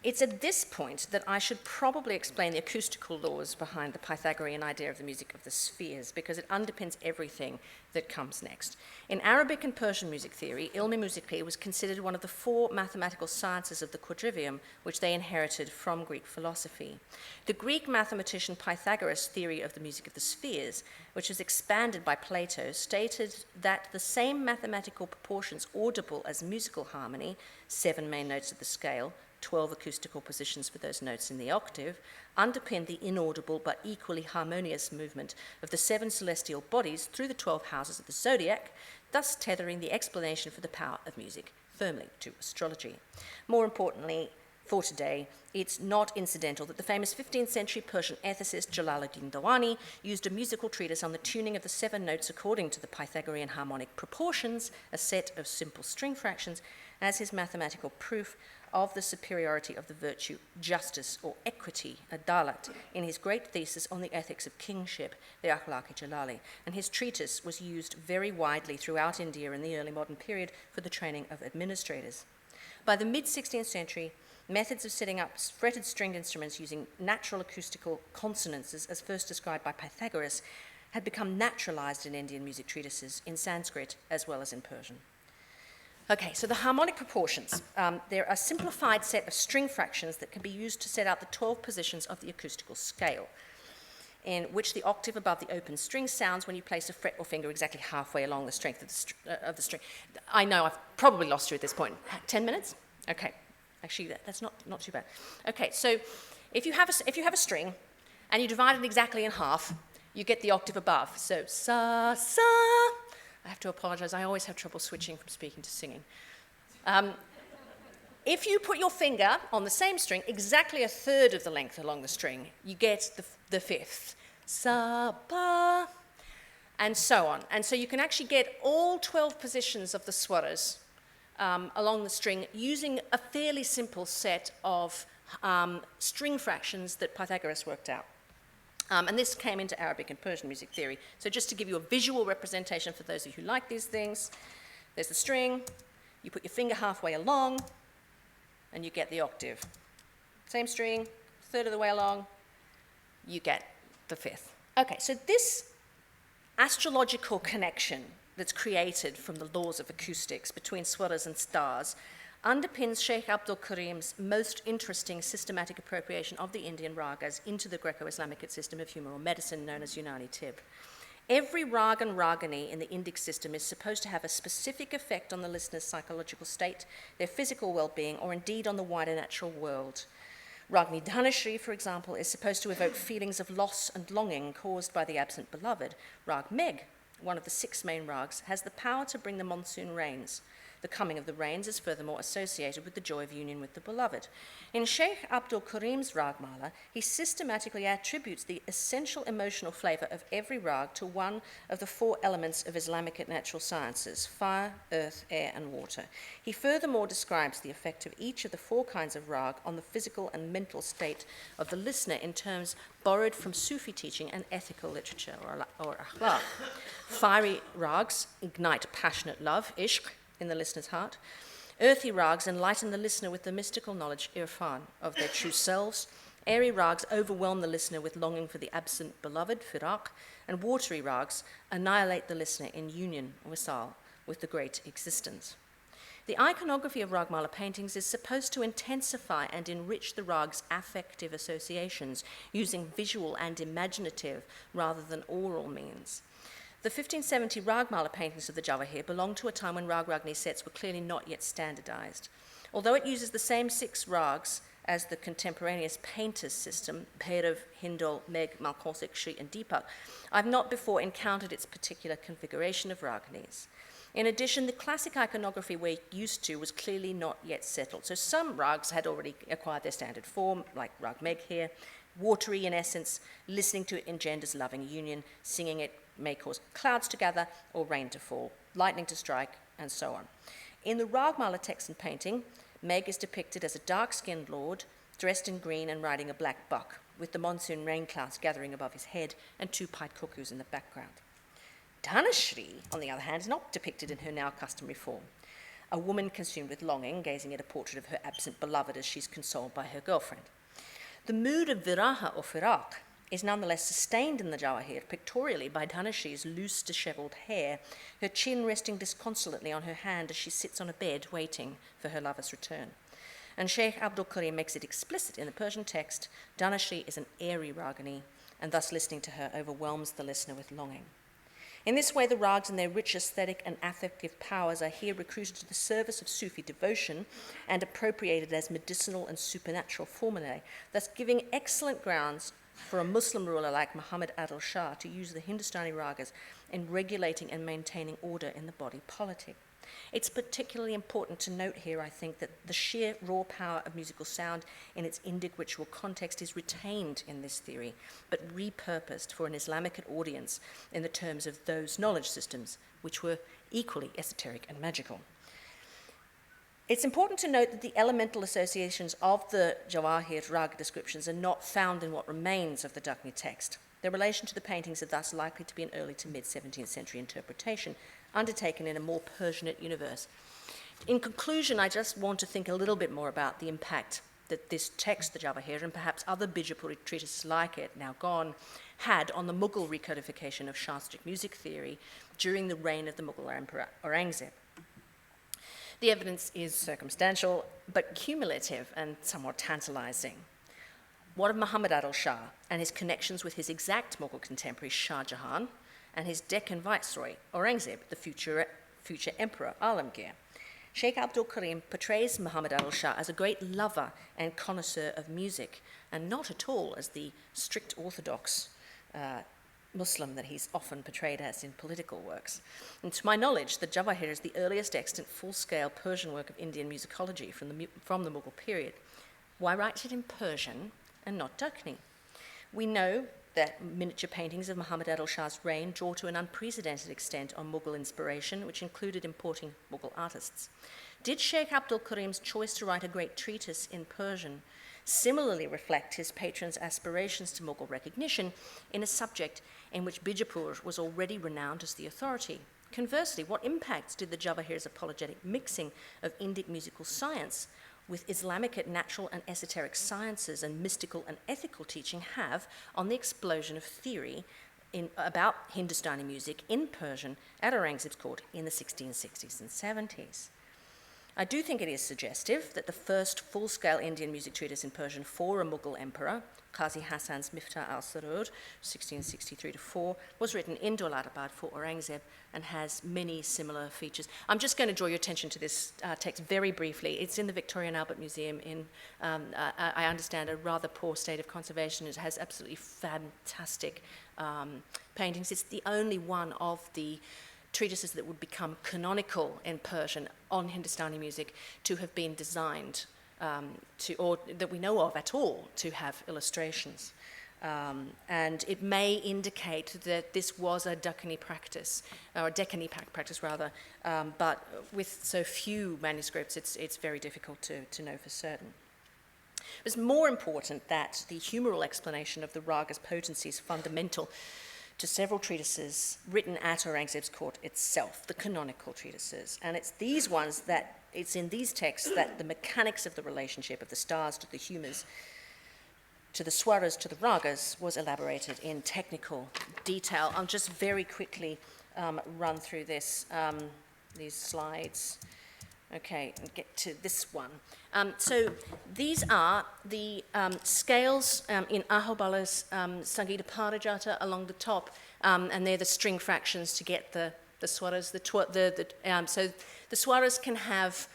It's at this point that I should probably explain the acoustical laws behind the Pythagorean idea of the music of the spheres, because it underpins everything that comes next. In Arabic and Persian music theory, ilmi musiqi was considered one of the 4 mathematical sciences of the quadrivium, which they inherited from Greek philosophy. The Greek mathematician Pythagoras' theory of the music of the spheres, which was expanded by Plato, stated that the same mathematical proportions audible as musical harmony, 7 main notes of the scale, 12 acoustical positions for those notes in the octave, underpin the inaudible but equally harmonious movement of the 7 celestial bodies through the 12 houses of the zodiac, thus tethering the explanation for the power of music firmly to astrology. More importantly, for today, it's not incidental that the famous 15th century Persian ethicist Jalaluddin Dawani used a musical treatise on the tuning of the 7 notes according to the Pythagorean harmonic proportions, a set of simple string fractions, as his mathematical proof of the superiority of the virtue justice or equity, adalat, in his great thesis on the ethics of kingship, the Akhlaq-i Jalali. And his treatise was used very widely throughout India in the early modern period for the training of administrators. By the mid-16th century, methods of setting up fretted stringed instruments using natural acoustical consonances, as first described by Pythagoras, had become naturalized in Indian music treatises in Sanskrit as well as in Persian. Okay, so the harmonic proportions. They're a simplified set of string fractions that can be used to set out the 12 positions of the acoustical scale, in which the octave above the open string sounds when you place a fret or finger exactly halfway along the strength of the string. I know I've probably lost you at this point. 10 minutes? Okay, actually that's not too bad. Okay, so if you have a string and you divide it exactly in half, you get the octave above. So sa, sa. I have to apologize, I always have trouble switching from speaking to singing. If you put your finger on the same string, exactly a third of the length along the string, you get the 5th. Sa, ba, and so on. And so you can actually get all 12 positions of the swaras along the string using a fairly simple set of string fractions that Pythagoras worked out. And this came into Arabic and Persian music theory. So just to give you a visual representation for those of you who like these things, there's the string, you put your finger halfway along, and you get the octave. Same string, third of the way along, you get the 5th. Okay, so this astrological connection that's created from the laws of acoustics between swaras and stars underpins Sheikh Abdul Karim's most interesting systematic appropriation of the Indian ragas into the Greco-Islamic system of humoral medicine known as Unani Tib. Every rag and ragini in the Indic system is supposed to have a specific effect on the listener's psychological state, their physical well-being, or indeed on the wider natural world. Ragni Dhanashri, for example, is supposed to evoke feelings of loss and longing caused by the absent beloved. Rag Meg, one of the 6 main rags, has the power to bring the monsoon rains. The coming of the rains is furthermore associated with the joy of union with the beloved. In Sheikh Abdul Karim's Ragmala, he systematically attributes the essential emotional flavor of every rag to one of the 4 elements of Islamic natural sciences: fire, earth, air, and water. He furthermore describes the effect of each of the 4 kinds of rag on the physical and mental state of the listener in terms borrowed from Sufi teaching and ethical literature, or akhlaq. Fiery rags ignite passionate love, ishq, in the listener's heart. Earthy rags enlighten the listener with the mystical knowledge, irfan, of their true selves. Airy rags overwhelm the listener with longing for the absent beloved, firaq, and watery rags annihilate the listener in union, wisal, with the great existence. The iconography of Ragmala paintings is supposed to intensify and enrich the rag's affective associations using visual and imaginative rather than oral means. The 1570 Ragmala paintings of the Jawahir belong to a time when Rag Ragni sets were clearly not yet standardized. Although it uses the same 6 rags as the contemporaneous painter's system, Bhairav, Hindol, Meg, Malkonsik, Shri, and Deepak, I've not before encountered its particular configuration of Ragnis. In addition, the classic iconography we're used to was clearly not yet settled. So some rags had already acquired their standard form, like Rag Meg here. Watery in essence, listening to it engenders loving union, singing it may cause clouds to gather or rain to fall, lightning to strike, and so on. In the Ragmala text and painting, Meg is depicted as a dark-skinned lord, dressed in green and riding a black buck, with the monsoon rain clouds gathering above his head and 2 pied cuckoos in the background. Dhanashri, on the other hand, is not depicted in her now customary form. A woman consumed with longing, gazing at a portrait of her absent beloved as she's consoled by her girlfriend. The mood of viraha or firaq is nonetheless sustained in the Jawahir pictorially by Dhanashri's loose, dishevelled hair, her chin resting disconsolately on her hand as she sits on a bed waiting for her lover's return. And Sheikh Abdul Karim makes it explicit in the Persian text, Dhanashri is an airy ragini, and thus listening to her overwhelms the listener with longing. In this way, the rags and their rich aesthetic and affective powers are here recruited to the service of Sufi devotion and appropriated as medicinal and supernatural formulae, thus giving excellent grounds for a Muslim ruler like Muhammad Adil Shah to use the Hindustani ragas in regulating and maintaining order in the body politic. It's particularly important to note here, I think, that the sheer raw power of musical sound in its Indic ritual context is retained in this theory, but repurposed for an Islamic audience in the terms of those knowledge systems, which were equally esoteric and magical. It's important to note that the elemental associations of the Jawahir Rag descriptions are not found in what remains of the Dakhni text. Their relation to the paintings are thus likely to be an early to mid-17th century interpretation, undertaken in a more Persianate universe. In conclusion, I just want to think a little bit more about the impact that this text, the Jawahir, and perhaps other Bijapuri treatises like it, now gone, had on the Mughal recodification of Shastric music theory during the reign of the Mughal Emperor Aurangzeb. The evidence is circumstantial, but cumulative and somewhat tantalizing. What of Muhammad Adil Shah and his connections with his exact Mughal contemporary Shah Jahan and his Deccan viceroy Aurangzeb, the future emperor Alamgir? Sheikh Abdul Karim portrays Muhammad Adil Shah as a great lover and connoisseur of music, and not at all as the strict orthodox Muslim that he's often portrayed as in political works. And to my knowledge, the Jawahir is the earliest extant full-scale Persian work of Indian musicology from the Mughal period. Why write it in Persian and not Dakhni? We know that miniature paintings of Muhammad Adil Shah's reign draw to an unprecedented extent on Mughal inspiration, which included importing Mughal artists. Did Sheikh Abdul Karim's choice to write a great treatise in Persian similarly reflect his patron's aspirations to Mughal recognition in a subject in which Bijapur was already renowned as the authority? Conversely, what impacts did the Jawahir's apologetic mixing of Indic musical science with Islamic natural and esoteric sciences and mystical and ethical teaching have on the explosion of theory about Hindustani music in Persian at Aurangzeb's court in the 1660s and 70s? I do think it is suggestive that the first full-scale Indian music treatise in Persian for a Mughal emperor, Qazi Hassan's Miftah al-Sarur, 1663-4, was written in Dawlatabad for Aurangzeb and has many similar features. I'm just going to draw your attention to this text very briefly. It's in the Victoria and Albert Museum in, I understand, a rather poor state of conservation. It has absolutely fantastic paintings. It's the only one of the treatises that would become canonical in Persian on Hindustani music to have been designed or that we know of at all, to have illustrations. And it may indicate that this was a Dakhani practice, or a Deccan practice rather, but with so few manuscripts, it's very difficult to know for certain. It was more important that the humoral explanation of the raga's potency is fundamental to several treatises written at Aurangzeb's court itself, the canonical treatises. And it's in these texts that the mechanics of the relationship of the stars to the humours to the swaras, to the ragas, was elaborated in technical detail. I'll just very quickly run through these slides. Okay, and get to this one. So these are the scales in Ahobala's Sangita Parijata along the top, and they're the string fractions to get the swaras. So the swaras can have,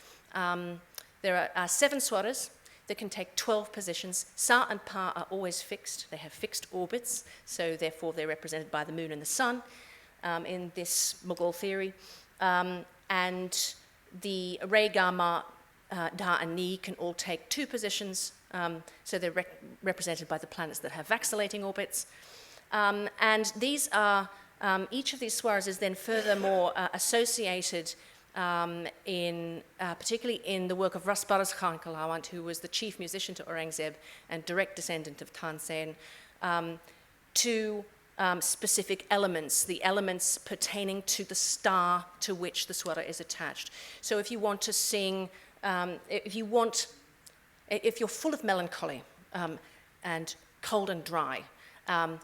there are 7 swaras that can take 12 positions. Sa and Pa are always fixed. They have fixed orbits, so therefore they're represented by the moon and the sun in this Mughal theory. And the Re, Ga, Ma, Da, and Ni can all take 2 positions, so they're represented by the planets that have vacillating orbits. And these are, each of these swaras is then furthermore associated particularly in the work of Ras Baraz Khan Kalawant, who was the chief musician to Aurangzeb and direct descendant of Tansen, to specific elements, the elements pertaining to the star to which the swara is attached. So if you want to sing, if you're full of melancholy and cold and dry,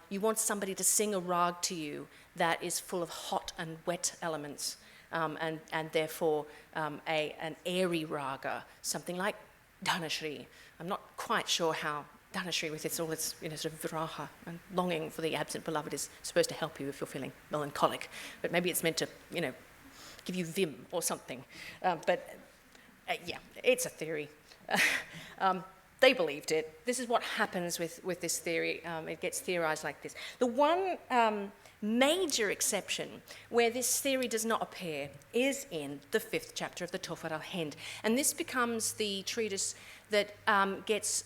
you want somebody to sing a rag to you that is full of hot and wet elements, and therefore an airy raga, something like Dhanashri. I'm not quite sure how Dhanashri, with all its sort of viraha and longing for the absent beloved, is supposed to help you if you're feeling melancholic. But maybe it's meant to, give you vim or something. Yeah, it's a theory. They believed it. This is what happens with this theory. It gets theorized like this. The one major exception where this theory does not appear is in the 5th chapter of the Tofu al-Hind. And this becomes the treatise that gets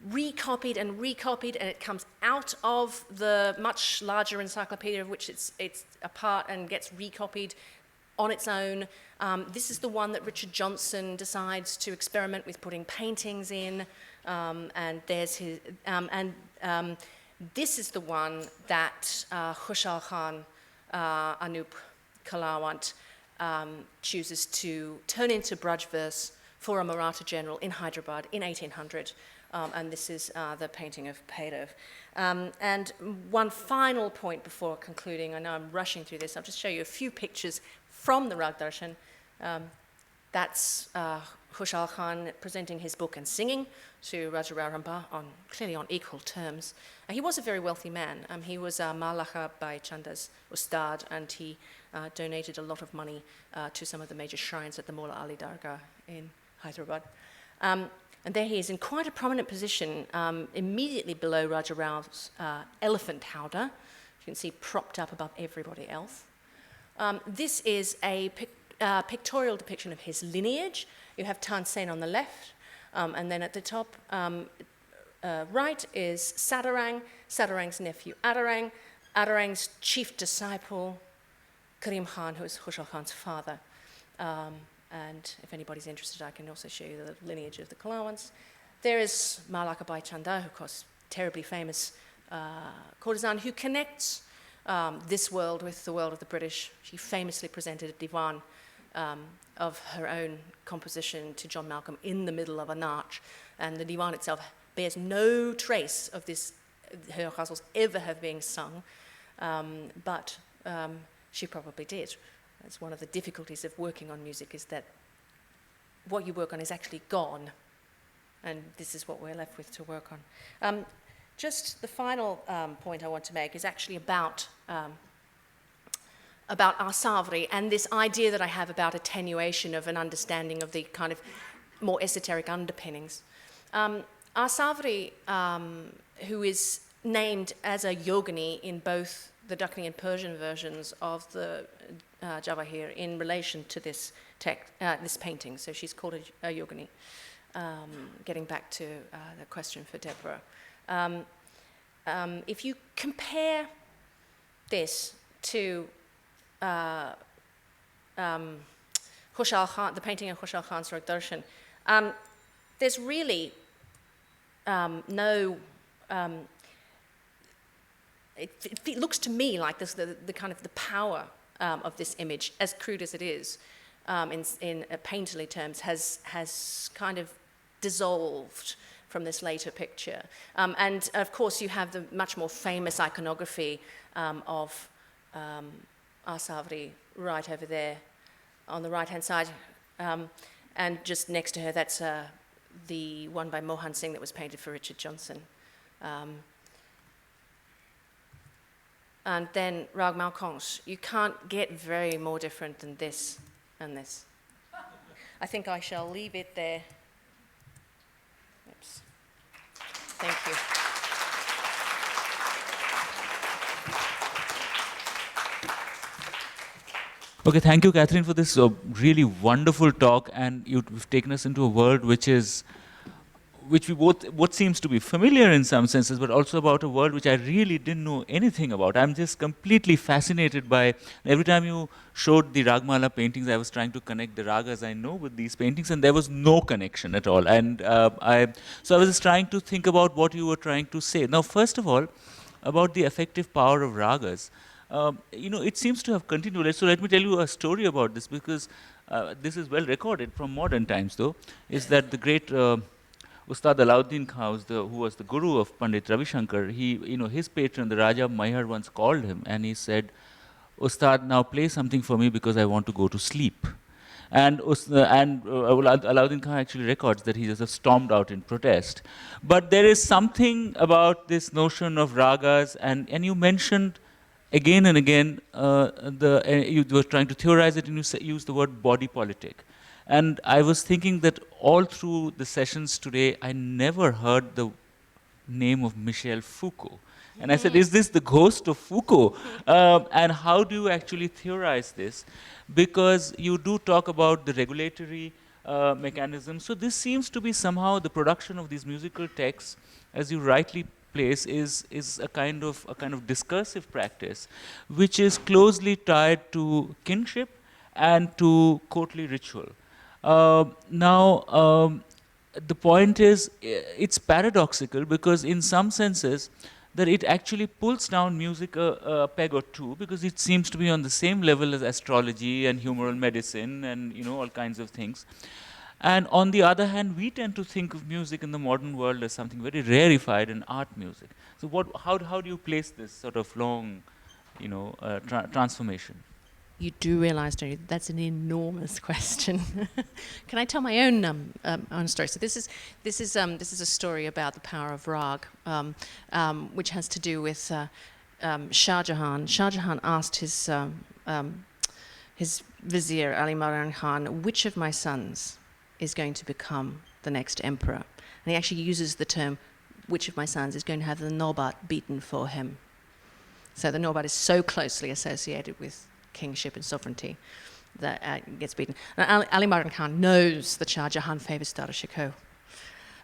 recopied, and it comes out of the much larger encyclopedia of which it's a part, and gets recopied on its own. This is the one that Richard Johnson decides to experiment with putting paintings in, and there's his, this is the one that Khushal Khan Anup Kalawant chooses to turn into Braj verse for a Maratha general in Hyderabad in 1800. And this is the painting of Bhairav. And one final point before concluding, I know I'm rushing through this, I'll just show you a few pictures from the Rag Darshan. That's Khushal Khan presenting his book and singing to Raja Raramba clearly on equal terms. He was a very wealthy man. He was Malaka Bai Chanda's Ustad, and he donated a lot of money to some of the major shrines at the Mola Ali Dargah in Hyderabad. And there he is in quite a prominent position, immediately below Raja Rao's elephant howdah. You can see propped up above everybody else. This is a pictorial depiction of his lineage. You have Tansen on the left, and then at the top right is Sadarang, Sadarang's nephew Adarang, Adarang's chief disciple Karim Khan, who is Khushal Khan's father. And if anybody's interested, I can also show you the lineage of the Kalawants. There is Malaka Bai Chanda, who, of course, terribly famous courtesan who connects this world with the world of the British. She famously presented a divan of her own composition to John Malcolm in the middle of a Nach, and the divan itself bears no trace of this, her ghazals ever have been sung, but she probably did. It's one of the difficulties of working on music, is that what you work on is actually gone, and this is what we're left with to work on. Just the final point I want to make is actually about Ar-Savri and this idea that I have about attenuation of an understanding of the kind of more esoteric underpinnings. Ar-Savri, who is named as a yogini in both the Dakkani and Persian versions of the Jawahir in relation to this this painting, so she's called a yogini. Getting back to the question for Deborah. If you compare this to Khushal Khan, the painting of Khushal Khan's Rag Darshan, there's really no. It looks to me like this, the kind of the power of this image, as crude as it is, in painterly terms, has kind of dissolved from this later picture. And of course, you have the much more famous iconography of Asavri right over there on the right-hand side. And just next to her, that's the one by Mohan Singh that was painted for Richard Johnson. And then Rag Malconche. You can't get very more different than this and this. I think I shall leave it there. Oops. Thank you. Okay, thank you, Katherine, for this really wonderful talk, and you've taken us into a world which we both, what seems to be familiar in some senses, but also about a world which I really didn't know anything about. I'm just completely fascinated by, every time you showed the Ragmala paintings, I was trying to connect the ragas I know with these paintings, and there was no connection at all. And so I was just trying to think about what you were trying to say. Now, first of all, about the effective power of ragas. It seems to have continued. So let me tell you a story about this, because this is well recorded from modern times, though, is that the great Ustad Alauddin Khan, who was the guru of Pandit Ravi Shankar, his patron, the Raja of Maihar, once called him and he said, Ustad, now play something for me because I want to go to sleep. And Alauddin Khan actually records that he just stormed out in protest. But there is something about this notion of ragas, and you mentioned again and again, you were trying to theorize it, and you used the word body politic. And I was thinking that all through the sessions today, I never heard the name of Michel Foucault. And I said, is this the ghost of Foucault? And how do you actually theorize this? Because you do talk about the regulatory mechanism. So this seems to be somehow the production of these musical texts, as you rightly place, is a kind of discursive practice, which is closely tied to kinship and to courtly ritual. Now, the point is, it's paradoxical, because in some senses, that it actually pulls down music a peg or two, because it seems to be on the same level as astrology and humoral medicine and all kinds of things. And on the other hand, we tend to think of music in the modern world as something very rarefied in art music. So how do you place this sort of long, transformation? You do realise, don't you, that's an enormous question. Can I tell my own story? So this is a story about the power of rag, which has to do with Shah Jahan. Shah Jahan asked his vizier Ali Marjan Khan, which of my sons is going to become the next emperor? And he actually uses the term, which of my sons is going to have the Nobat beaten for him. So the Nobat is so closely associated with kingship and sovereignty that gets beaten. And Ali Marjan Khan knows that Shah Jahan favours Dara Shikoh.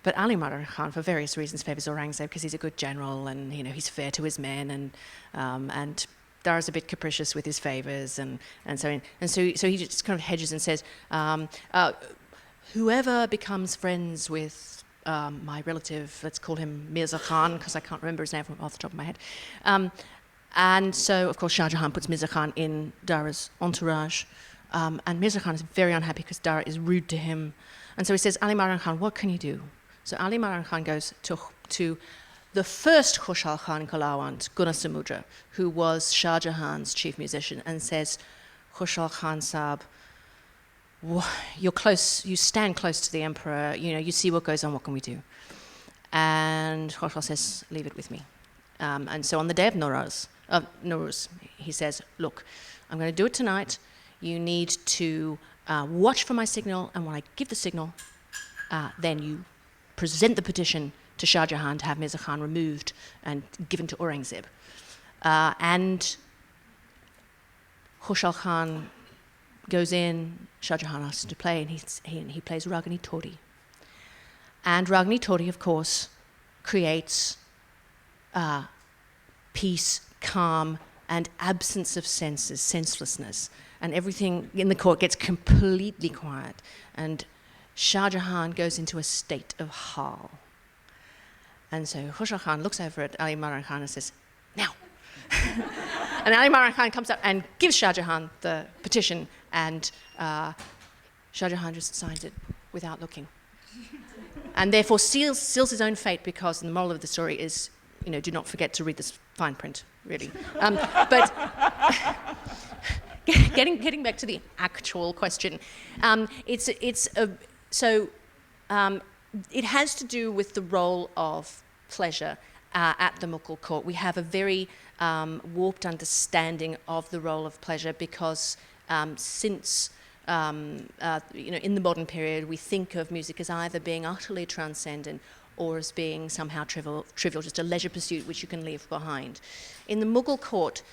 But Ali Marjan Khan, for various reasons, favours Aurangzeb because he's a good general and he's fair to his men, and Dara's a bit capricious with his favours, and so he just kind of hedges and says, whoever becomes friends with my relative, let's call him Mirza Khan, because I can't remember his name off the top of my head. And so, of course, Shah Jahan puts Mirza Khan in Dara's entourage. And Mirza Khan is very unhappy because Dara is rude to him. And so he says, Ali Marjan Khan, what can you do? So Ali Marjan Khan goes to the first Khushal Khan Kalawant, Guna Samudra, who was Shah Jahan's chief musician, and says, Khushal Khan Saab, you're close, you stand close to the emperor, you see what goes on, what can we do? And Khushal says, leave it with me. And so on the day of Nowruz, he says, look, I'm going to do it tonight. You need to watch for my signal, and when I give the signal, then you present the petition to Shah Jahan to have Mirza Khan removed and given to Aurangzeb. And Khushal Khan goes in, Shah Jahan asks him to play, and he plays Ragini Todi. And Ragini Todi, of course, creates peace, calm, and absence of senses, senselessness. And everything in the court gets completely quiet. And Shah Jahan goes into a state of hal. And so Khushal Khan looks over at Ali Marjan Khan and says, now. And Ali Marjan Khan comes up and gives Shah Jahan the petition, and Shah Jahan just signs it without looking. and therefore seals his own fate, because the moral of the story is, do not forget to read this fine print, really. But getting back to the actual question, it has to do with the role of pleasure at the Mughal court. We have a very warped understanding of the role of pleasure, because since in the modern period, we think of music as either being utterly transcendent or as being somehow trivial, just a leisure pursuit which you can leave behind. In the Mughal court,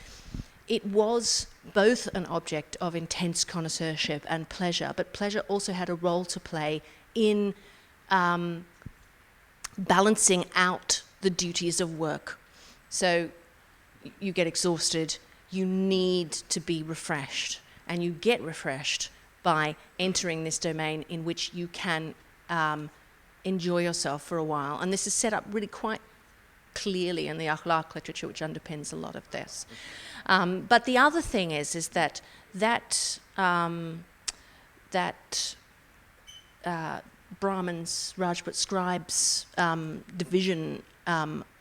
it was both an object of intense connoisseurship and pleasure, but pleasure also had a role to play in balancing out the duties of work. So you get exhausted, you need to be refreshed, and you get refreshed by entering this domain in which you can enjoy yourself for a while. And this is set up really quite clearly in the akhlaq literature, which underpins a lot of this. But the other thing is that Brahmins, Rajput scribes' division of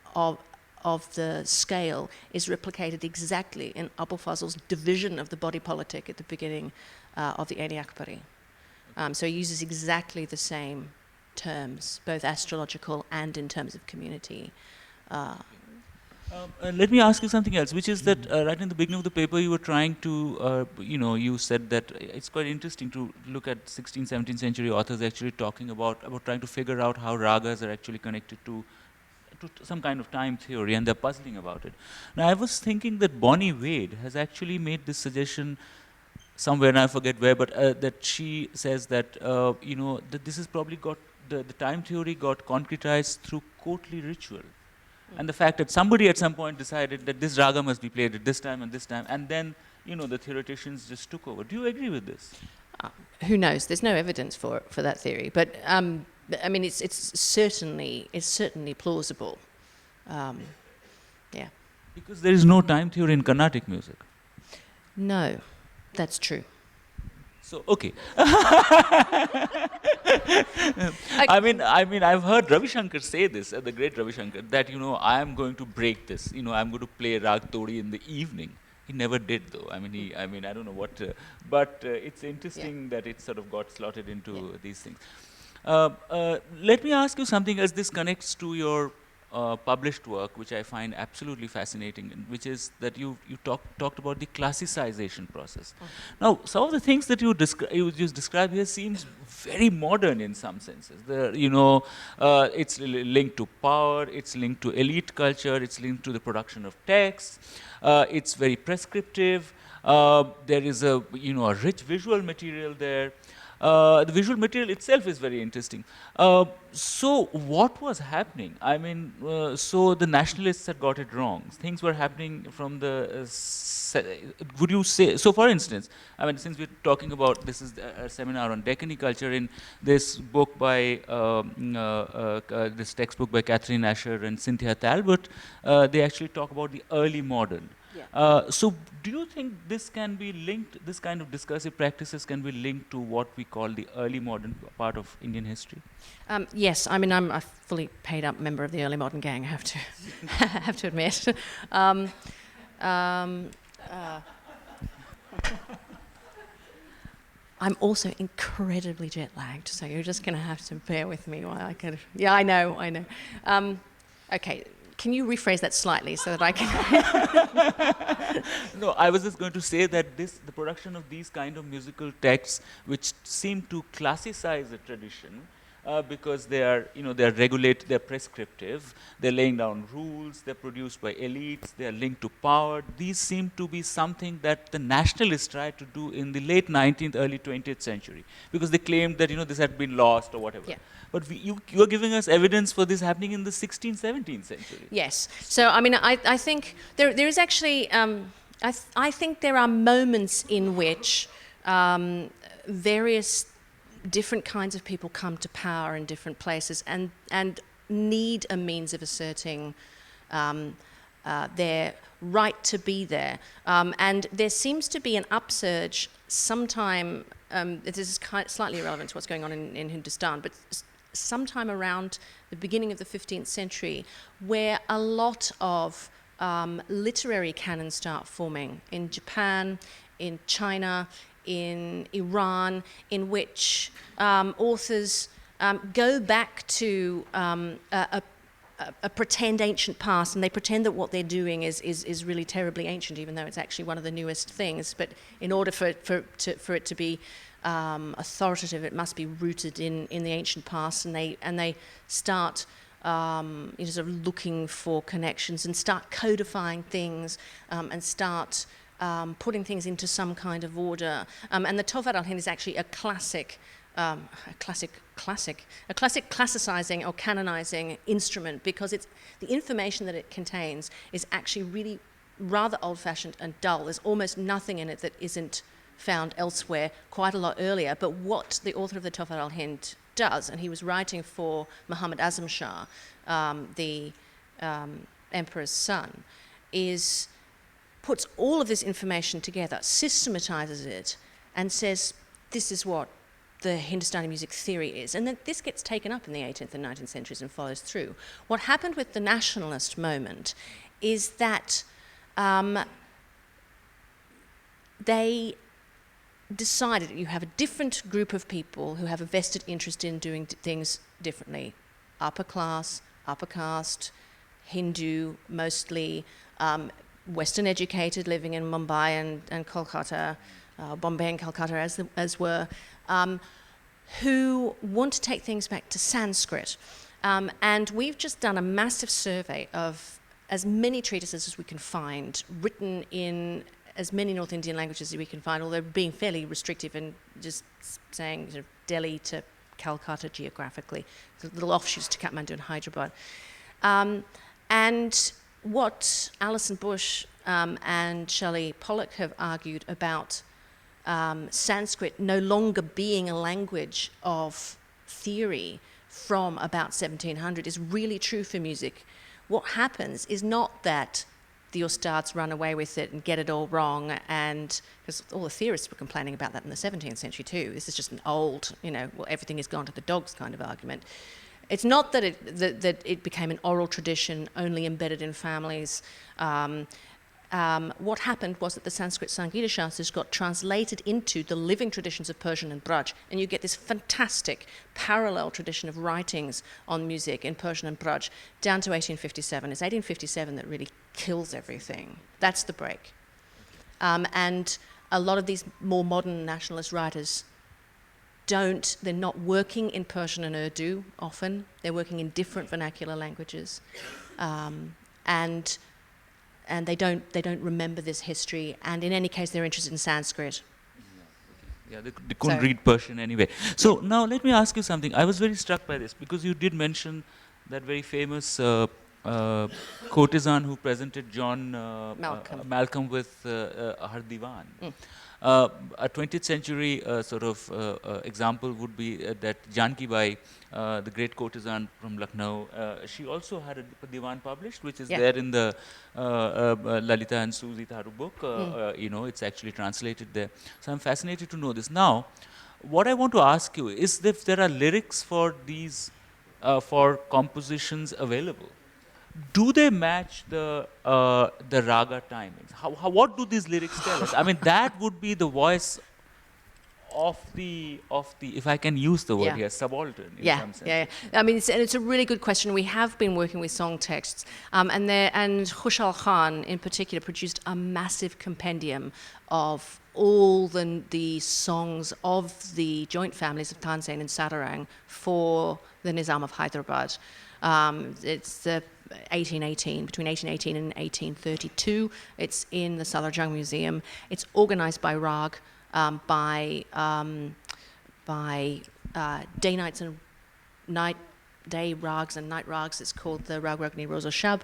the scale is replicated exactly in Abul Fazl's division of the body politic at the beginning of the Aini Akbari. So he uses exactly the same terms, both astrological and in terms of community. Let me ask you something else, which is that right in the beginning of the paper you were trying to, you said that it's quite interesting to look at 16th, 17th century authors actually talking about trying to figure out how ragas are actually connected to some kind of time theory, and they're puzzling about it. Now, I was thinking that Bonnie Wade has actually made this suggestion somewhere, and I forget where, but that she says that, that this has probably got, the time theory got concretized through courtly ritual. And the fact that somebody at some point decided that this raga must be played at this time, and then, the theoreticians just took over. Do you agree with this? Who knows? There's no evidence for that theory, but I mean, it's certainly plausible. Yeah. Because there is no time theory in Carnatic music. No, that's true. So okay. I mean, I've heard Ravi Shankar say this, the great Ravi Shankar, that I am going to break this. I'm going to play Rag Todi in the evening. He never did, though. I don't know what, but it's interesting that it sort of got slotted into these things. Let me ask you something as this connects to your published work, which I find absolutely fascinating, which is that you talked about the classicization process. Now, some of the things that you just described here seems very modern in some senses. It's linked to power, it's linked to elite culture, it's linked to the production of texts, it's very prescriptive. There is a rich visual material there. The visual material itself is very interesting. So what was happening? So the nationalists had got it wrong. Things were happening from the, would you say, so for instance, since we're talking about, this is a seminar on Deccani culture, in this book by, this textbook by Katherine and Cynthia Talbot, they actually talk about the early modern. Yeah. So do you think this can be linked, this kind of discursive practices can be linked to what we call the early modern part of Indian history? Yes, I'm a fully paid up member of the early modern gang, I have to, have to admit. I'm also incredibly jet lagged, so you're just going to have to bear with me while I can. Yeah, I know. Okay. Can you rephrase that slightly so that I can... No, I was just going to say that the production of these kind of musical texts, which seem to classicize a tradition, because they are, they are regulated, they're prescriptive, they're laying down rules, they're produced by elites, they're linked to power. These seem to be something that the nationalists tried to do in the late 19th, early 20th century, because they claimed that, this had been lost or whatever. Yeah. But you are giving us evidence for this happening in the 16th, 17th century. Yes. So, I think there is actually, I think there are moments in which various different kinds of people come to power in different places and need a means of asserting their right to be there. And there seems to be an upsurge sometime, this is slightly irrelevant to what's going on in Hindustan, but sometime around the beginning of the 15th century, where a lot of literary canons start forming in Japan, in China, in Iran, in which authors go back to a pretend ancient past, and they pretend that what they're doing is really terribly ancient, even though it's actually one of the newest things. But in order for it to be authoritative, it must be rooted in the ancient past, and they start sort of looking for connections and start codifying things and start putting things into some kind of order. And the Tofu al-Hind is actually a classic classicizing or canonizing instrument, because it's the information that it contains is actually really rather old-fashioned and dull. There's almost nothing in it that isn't found elsewhere quite a lot earlier. But what the author of the Tofu al-Hind does, and he was writing for Muhammad Azam Shah, the emperor's son, is puts all of this information together, systematizes it, and says, this is what the Hindustani music theory is. And then this gets taken up in the 18th and 19th centuries and follows through. What happened with the nationalist moment is that they decided that you have a different group of people who have a vested interest in doing things differently. Upper class, upper caste, Hindu mostly, Western educated, living in Mumbai and Kolkata, Bombay and Calcutta as were, who want to take things back to Sanskrit. And we've just done a massive survey of as many treatises as we can find, written in as many North Indian languages as we can find, although being fairly restrictive and just saying sort of Delhi to Calcutta geographically, little offshoots to Kathmandu and Hyderabad. And what Alison Bush and Shelley Pollock have argued about Sanskrit no longer being a language of theory from about 1700 is really true for music. What happens is not that the ustads run away with it and get it all wrong, and because all the theorists were complaining about that in the 17th century too. This is just an old, well, everything has gone to the dogs kind of argument. It's not that it became an oral tradition only embedded in families. What happened was that the Sanskrit Sangeeta Shastras got translated into the living traditions of Persian and Braj, and you get this fantastic parallel tradition of writings on music in Persian and Braj down to 1857. It's 1857 that really kills everything. That's the break. And a lot of these more modern nationalist writers they're not working in Persian and Urdu often. They're working in different vernacular languages. And they don't remember this history, and in any case they're interested in Sanskrit. Yeah, they couldn't read Persian anyway. So now let me ask you something. I was very struck by this because you did mention that very famous courtesan who presented John Malcolm with Har Diwan. A 20th century example would be that Janki Bai, the great courtesan from Lucknow, she also had a divan published, which is there in the Lalita and Suzi Tharu book. It's actually translated there. So I'm fascinated to know this. Now, what I want to ask you is if there are lyrics for these, for compositions available. Do they match the raga timings? What do these lyrics tell us? I mean, that would be the voice of the if I can use the word here, subaltern in some sense. Yeah. I mean, it's a really good question. We have been working with song texts, and Khushal Khan in particular produced a massive compendium of all the songs of the joint families of Tansen and Sadarang for the Nizam of Hyderabad. It's the 1818, between 1818 and 1832. It's in the Salarjung Museum. It's organized by Rag, by day rags and night rags. It's called the Rag Ragni Rosa Shab.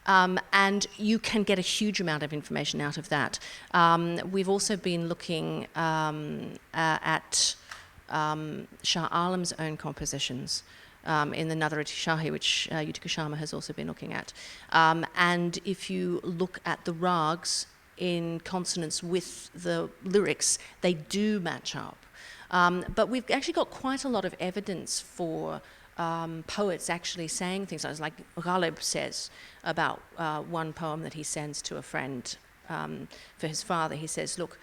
And you can get a huge amount of information out of that. We've also been looking at Shah Alam's own compositions. In the Nadarati Shahi, which Utica Sharma has also been looking at. And if you look at the rags in consonance with the lyrics, they do match up. But we've actually got quite a lot of evidence for poets actually saying things like Ghalib says about one poem that he sends to a friend for his father. He says, look,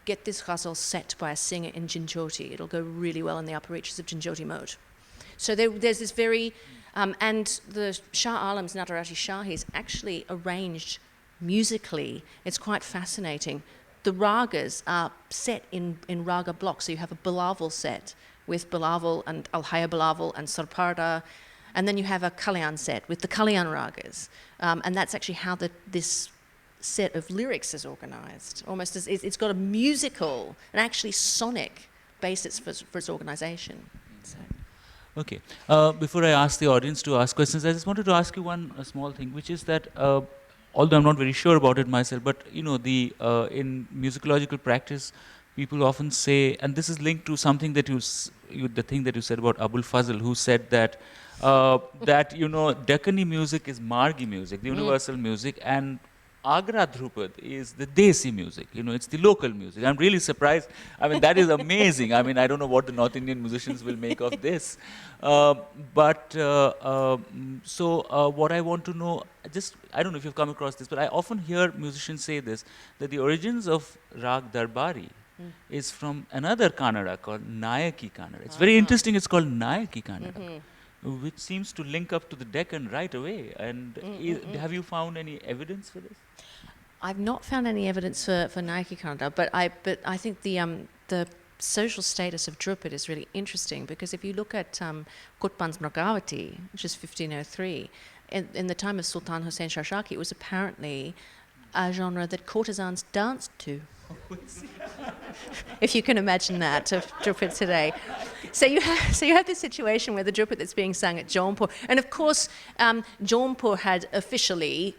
get this ghazal set by a singer in Jinjoti. It'll go really well in the upper reaches of Jinjoti mode. So there's this very, and the Shah Alam's Nadarati Shahi is actually arranged musically. It's quite fascinating. The ragas are set in raga blocks. So you have a Bilaval set with Bilaval and Al-Haya Bilaval and Sarparda, and then you have a Kalyan set with the Kalyan ragas. And that's actually how this set of lyrics is organized. Almost as it's got a musical and actually sonic basis for its organization. So. Okay. Before I ask the audience to ask questions, I just wanted to ask you one small thing, which is that although I'm not very sure about it myself, but in musicological practice, people often say, and this is linked to something that the thing that you said about Abul Fazl, who said that Deccani music is Margi music, the universal music, and Agra Dhrupad is the Desi music, it's the local music. I'm really surprised. I mean, that is amazing. I mean, I don't know what the North Indian musicians will make of this. So what I want to know, I don't know if you've come across this, but I often hear musicians say this, that the origins of Rag Darbari is from another Kannada called Nayaki Kannada. It's very interesting, it's called Nayaki Kannada. Which seems to link up to the Deccan right away. And have you found any evidence for this? I've not found any evidence for Nayaki Kannada, but I think the social status of Drupad is really interesting, because if you look at Kutban's Mragavati, which is 1503, in the time of Sultan Husain Shashaki, it was apparently a genre that courtesans danced to. If you can imagine that, of Drupad today. So you have this situation where the Drupad that's being sung at Jaunpur, and of course Jaunpur had officially,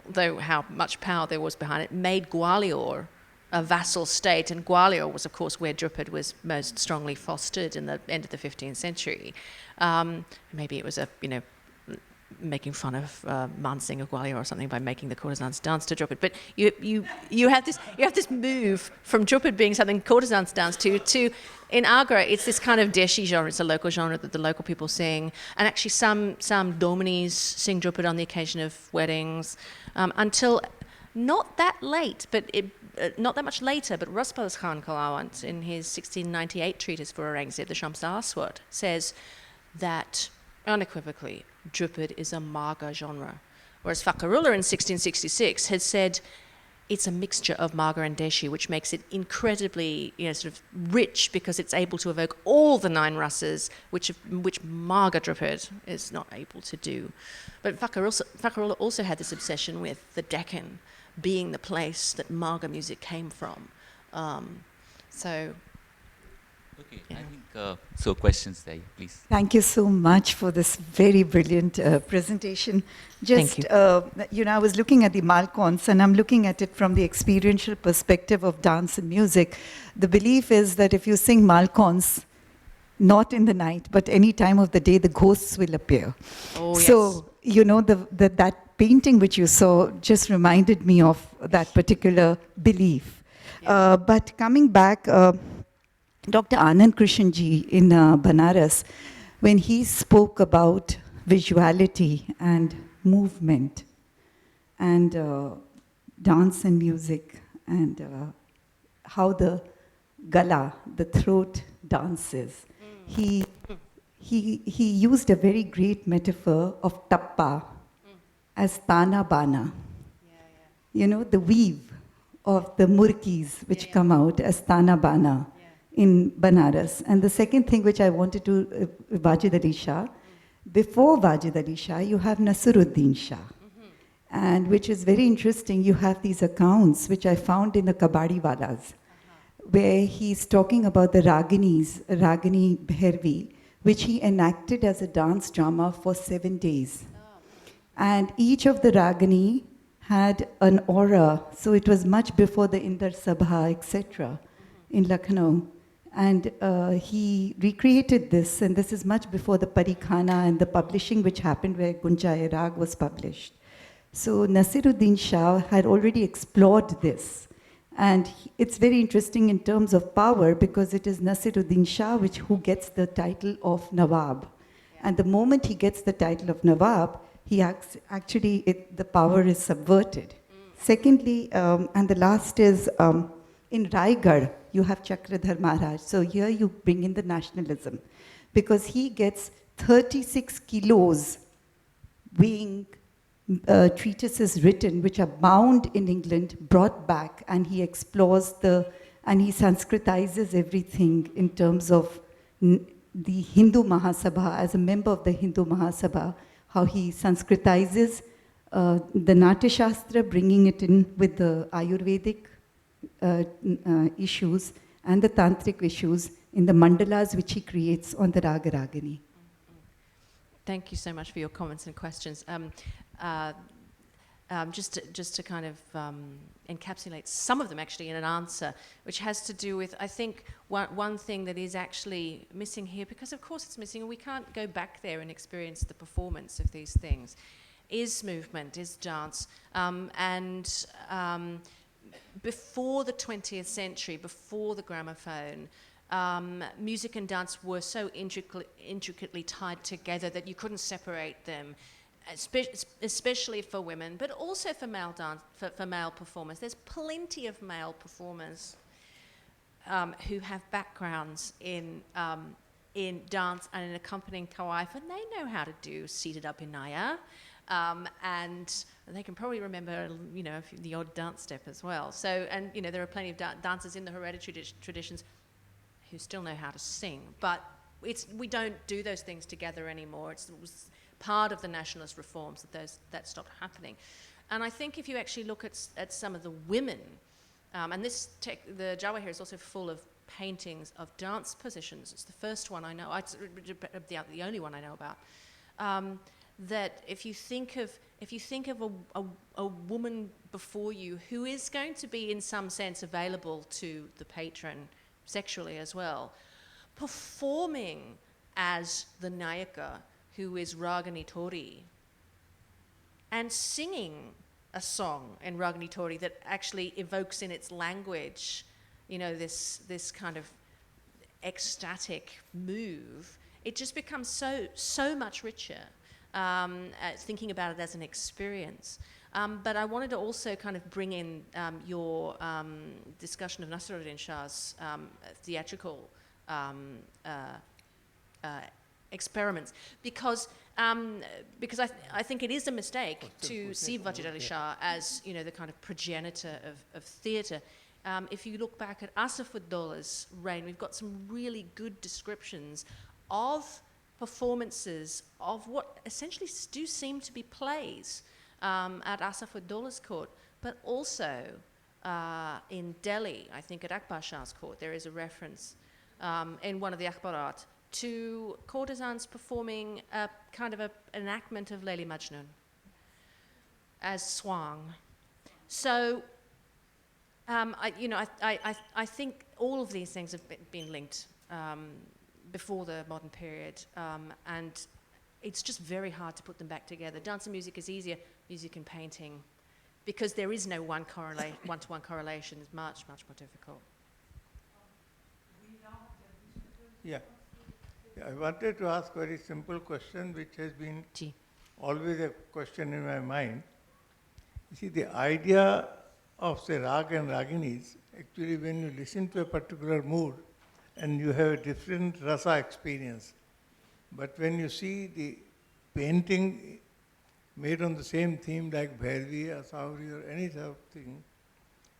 though how much power there was behind it, made Gwalior a vassal state, and Gwalior was of course where Drupad was most strongly fostered in the end of the 15th century. Maybe it was making fun of Man Singh of Gwalior or something by making the courtesans dance to Drupad. But you have this move from Drupad being something courtesans dance to in Agra it's this kind of Deshi genre. It's a local genre that the local people sing, and actually some dominis sing Drupad on the occasion of weddings until not that late, but not that much later. But Rasbaz Khan Kalawant in his 1698 treatise for Aurangzeb, the Shams Aswad, says that unequivocally Drupad is a Marga genre, whereas Fakhrullah in 1666 had said it's a mixture of Marga and Deshi, which makes it incredibly sort of rich, because it's able to evoke all the 9 rasas, which Marga Drupad is not able to do. But Fakhrullah also had this obsession with the Deccan being the place that Marga music came from. Okay, yeah. I think, so questions there, please. Thank you so much for this very brilliant presentation. Thank you. I was looking at the Malkons, and I'm looking at it from the experiential perspective of dance and music. The belief is that if you sing Malkons, not in the night, but any time of the day, the ghosts will appear. Oh, yes. So, that painting which you saw just reminded me of that particular belief. Yeah. But coming back, Dr. Anand Krishanji in Banaras, when he spoke about visuality and movement and dance and music and how the gala, the throat dances, he used a very great metaphor of tappa as tana bana. The weave of the murkis which come out as tana bana in Banaras. And the second thing which I wanted to, Wajid Ali Shah, before Wajid Ali Shah, you have Nasiruddin Shah. And which is very interesting, you have these accounts which I found in the Kabadi Walas, where he's talking about the Raginis, Ragini Bhairavi, which he enacted as a dance drama for 7 days. And each of the Ragini had an aura, so it was much before the Indar Sabha, etc., in Lucknow. And he recreated this, and this is much before the Parikhana and the publishing which happened where Gunja-e Rag was published. So Nasiruddin Shah had already explored this. And it's very interesting in terms of power because it is Nasiruddin Shah who gets the title of Nawab. And the moment he gets the title of Nawab, the power is subverted. Secondly, and the last is in Raigad, you have Chakradhar Maharaj. So here you bring in the nationalism because he gets 36 kilos being treatises written, which are bound in England, brought back, and he explores and he Sanskritizes everything in terms of the Hindu Mahasabha, as a member of the Hindu Mahasabha, how he Sanskritizes the Natya Shastra, bringing it in with the Ayurvedic issues and the Tantric issues in the mandalas which he creates on the Raga Ragini. Thank you so much for your comments and questions. Just to kind of encapsulate some of them actually in an answer, which has to do with, I think, one thing that is actually missing here, because of course it's missing and we can't go back there and experience the performance of these things, is movement, is dance. Before the 20th century, before the gramophone, music and dance were so intricately tied together that you couldn't separate them, especially for women, but also for male performers. There's plenty of male performers who have backgrounds in dance and in accompanying kawaii, and they know how to do seated up inaya, and they can probably remember, the odd dance step as well. So, and there are plenty of dancers in the hereditary traditions who still know how to sing, but we don't do those things together anymore. It was part of the nationalist reforms that stopped happening. And I think if you actually look at some of the women, and the Jawa here is also full of paintings of dance positions. It's the first one I know, it's the only one I know about. That if you think of a woman before you who is going to be in some sense available to the patron sexually as well, performing as the Nayaka, who is Ragini Tori, and singing a song in Ragini Tori that actually evokes in its language, this kind of ecstatic move, it just becomes so much richer, thinking about it as an experience. But I wanted to also kind of bring in your discussion of Nasiruddin Shah's theatrical experiments, because I think it is a mistake to see Wajid Ali Shah as the kind of progenitor of theatre. If you look back at Asafuddaullah's reign, we've got some really good descriptions of performances of what essentially do seem to be plays at Asafuddaullah's court, but also in Delhi, I think at Akbar Shah's court, there is a reference in one of the Akhbarat to courtesans performing a kind of an enactment of Layli Majnun as swang. So, I think all of these things have been linked before the modern period, and it's just very hard to put them back together. Dance and music is easier, music and painting, because there is no one-to-one correlation. It's much, much more difficult. Yeah. I wanted to ask a very simple question, which has been always a question in my mind. You see, the idea of, say, rag and raginis, actually when you listen to a particular mood and you have a different rasa experience, but when you see the painting made on the same theme like Bhairavi or Sauri or any sort of thing,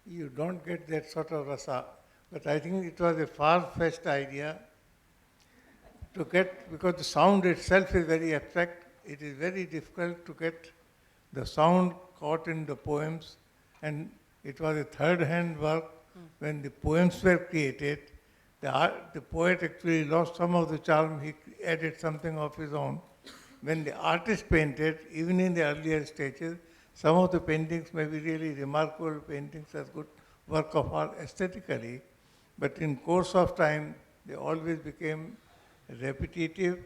you don't get that sort of rasa. But I think it was a far-fetched idea to get, because the sound itself is very abstract, it is very difficult to get the sound caught in the poems, and it was a third-hand work. When the poems were created, the poet actually lost some of the charm, he added something of his own. When the artist painted, even in the earlier stages, some of the paintings may be really remarkable paintings as good work of art aesthetically, but in course of time, they always became repetitive.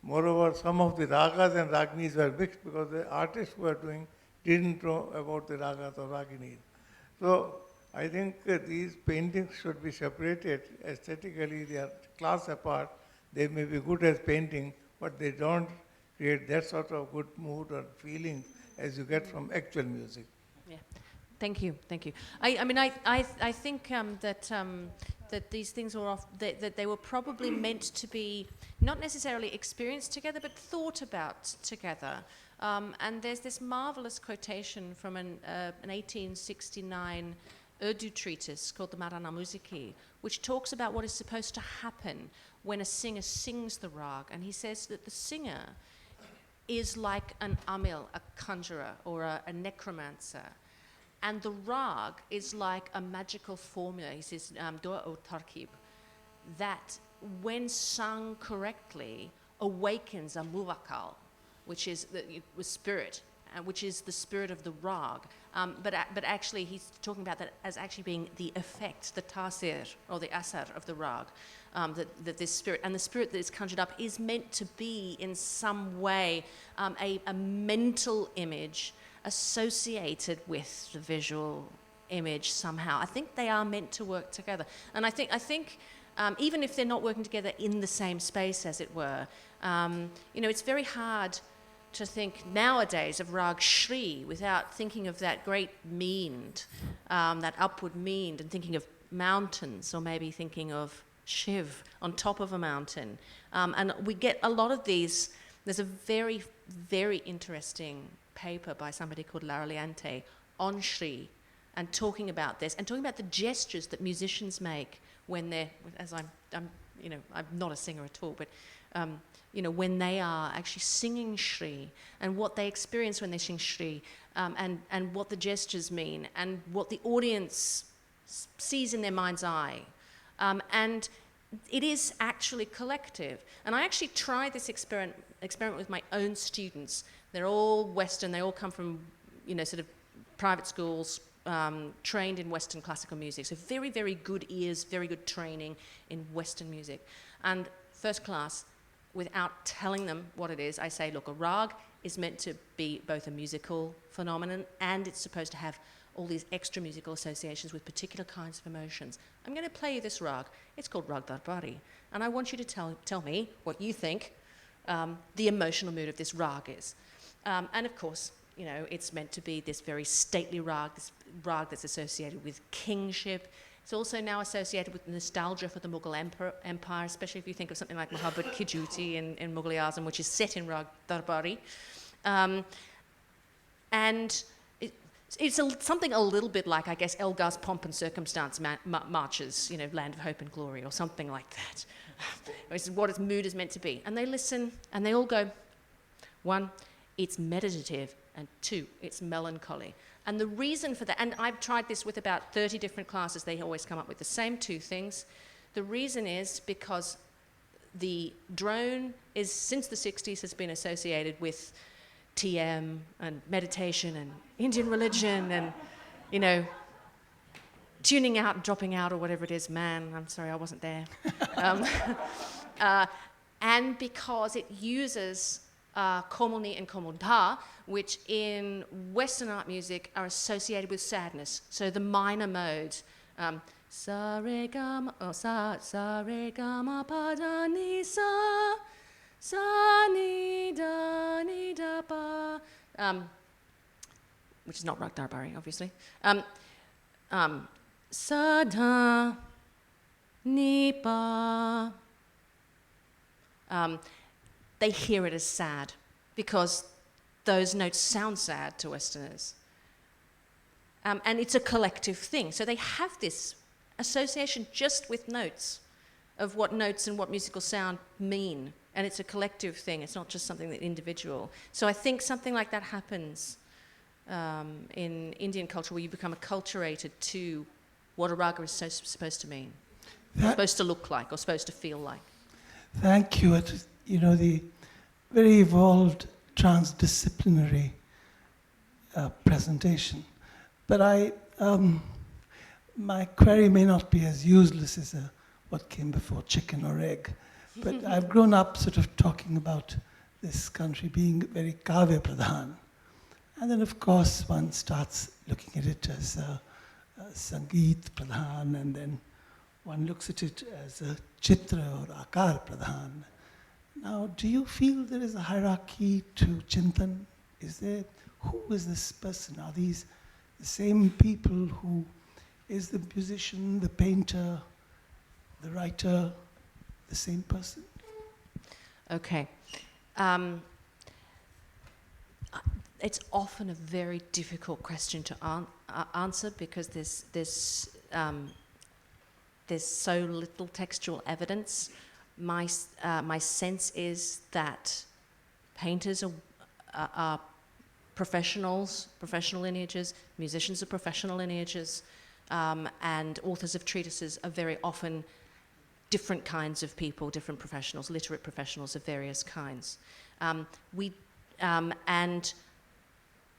Moreover, some of the ragas and raginis were mixed because the artists who were doing didn't know about the ragas or raginis. So I think these paintings should be separated aesthetically. They are class apart. They may be good as painting, but they don't create that sort of good mood or feeling as you get from actual music. Yeah. Thank you, thank you. I think that these things were that they were probably meant to be not necessarily experienced together, but thought about together. And there's this marvelous quotation from an 1869 Urdu treatise called the Marana Musiki, which talks about what is supposed to happen when a singer sings the rag. And he says that the singer is like an amil, a conjurer, or a necromancer. And the rag is like a magical formula, he says, dua or tarkib, that when sung correctly awakens a muwakkal, which is the spirit, which is the spirit of the rag. But actually he's talking about that as actually being the effect, the tasir, or the asar of the rag, that this spirit, and the spirit that is conjured up is meant to be in some way a mental image associated with the visual image somehow. I think they are meant to work together. And I think even if they're not working together in the same space, as it were, it's very hard to think nowadays of Rag Shri without thinking of that great meend, that upward meend, and thinking of mountains, or maybe thinking of Shiv on top of a mountain. And we get a lot of these. There's a very, very interesting paper by somebody called Laraliante on Shri, and talking about this, and talking about the gestures that musicians make when they're, as I'm not a singer at all, but when they are actually singing Shri, and what they experience when they sing Shri, and what the gestures mean, and what the audience sees in their mind's eye. And it is actually collective. And I actually tried this experiment with my own students. They're all Western, they all come from, sort of private schools, trained in Western classical music. So very, very good ears, very good training in Western music. And first class, without telling them what it is, I say, look, a rag is meant to be both a musical phenomenon, and it's supposed to have all these extra musical associations with particular kinds of emotions. I'm going to play you this rag. It's called Rag Darbari. And I want you to tell me what you think the emotional mood of this rag is. And of course, it's meant to be this very stately rag, this rag that's associated with kingship. It's also now associated with nostalgia for the Mughal Empire, especially if you think of something like Mohabbat Ki Juti in Mughal-e-Azam, which is set in Rag Darbari. And it's something a little bit like, I guess, Elgar's Pomp and Circumstance marches, Land of Hope and Glory, or something like that. This is what its mood is meant to be. And they listen, and they all go, 1, it's meditative, and 2, it's melancholy. And the reason for that, and I've tried this with about 30 different classes, they always come up with the same 2 things. The reason is because the drone is, since the 60s, has been associated with TM and meditation and Indian religion and, tuning out and dropping out, or whatever it is. Man, I'm sorry, I wasn't there. And because it uses komuni and komudha, which in Western art music are associated with sadness. So the minor modes, sa re ga ma, sa re ga ma pa da ni sa, sa ni da pa, which is not Rag Darbari, obviously. Sa da ni pa. They hear it as sad because those notes sound sad to Westerners. And it's a collective thing. So they have this association just with notes of what notes and what musical sound mean. And it's a collective thing. It's not just something that individual. So I think something like that happens in Indian culture, where you become acculturated to what a raga is supposed to mean, supposed to look like, or supposed to feel like. Thank you. The very evolved transdisciplinary presentation. But my query may not be as useless as what came before, chicken or egg. But I've grown up sort of talking about this country being very Kavya Pradhan. And then, of course, one starts looking at it as Sangeet Pradhan, and then one looks at it as a Chitra or Akar Pradhan. Now, do you feel there is a hierarchy to Chintan? Is there, who is this person? Are these the same people who is the musician, the painter, the writer, the same person? Okay. It's often a very difficult question to answer because there's so little textual evidence. My sense is that painters are professionals, professional lineages, musicians are professional lineages, and authors of treatises are very often different kinds of people, different professionals, literate professionals of various kinds. And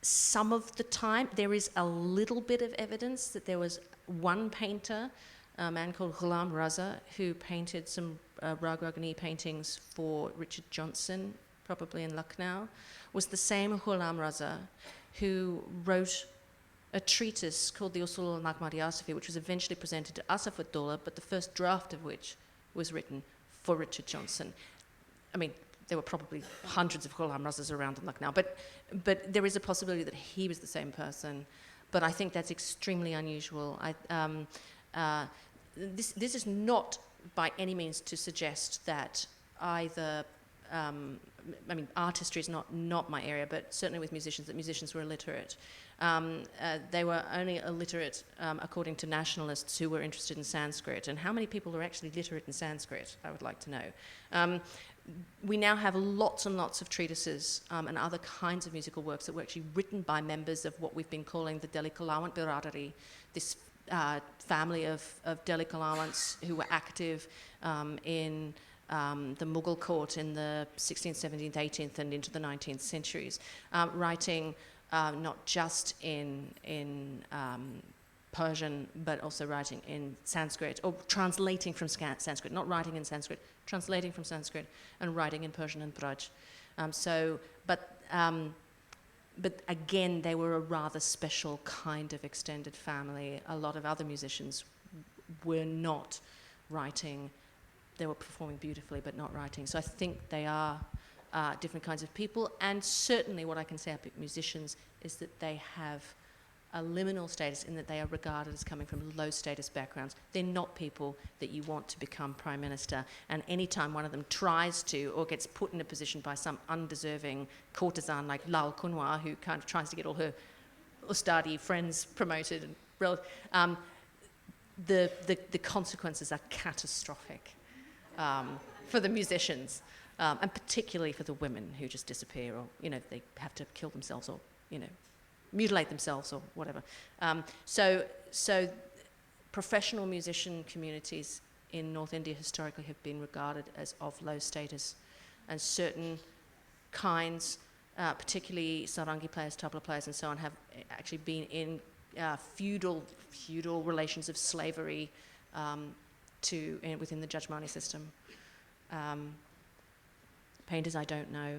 some of the time, there is a little bit of evidence that there was one painter, a man called Ghulam Raza, who painted some Rag Ragini paintings for Richard Johnson, probably in Lucknow, was the same Ghulam Raza who wrote a treatise called the Usul al-Naqmati Asafi, which was eventually presented to Asaf ud-Dawla, but the first draft of which was written for Richard Johnson. I mean, there were probably hundreds of Ghulam Razas around in Lucknow, but there is a possibility that he was the same person. But I think that's extremely unusual. This is not by any means to suggest that either, I mean, art history is not my area, but certainly with musicians, that musicians were illiterate. They were only illiterate according to nationalists who were interested in Sanskrit. And how many people are actually literate in Sanskrit, I would like to know. We now have lots and lots of treatises and other kinds of musical works that were actually written by members of what we've been calling the Delhi Kalawant Biradari, this family of Delhi Kalawants who were active in the Mughal court in the 16th, 17th, 18th, and into the 19th centuries, writing not just in Persian, but also writing in Sanskrit, or translating from Sanskrit, not writing in Sanskrit, translating from Sanskrit, and writing in Persian and Braj. But again, they were a rather special kind of extended family. A lot of other musicians were not writing. They were performing beautifully, but not writing. So I think they are different kinds of people. And certainly what I can say about musicians is that they have a liminal status in that they are regarded as coming from low status backgrounds. They're not people that you want to become Prime Minister. And anytime one of them tries to or gets put in a position by some undeserving courtesan like Lal Kunwar, who kind of tries to get all her Ustadi friends promoted, and the consequences are catastrophic for the musicians, and particularly for the women who just disappear, or they have to kill themselves, or mutilate themselves or whatever. So professional musician communities in North India historically have been regarded as of low status, and certain kinds, particularly sarangi players, tabla players and so on, have actually been in feudal relations of slavery within the Jajmani system. Painters, I don't know.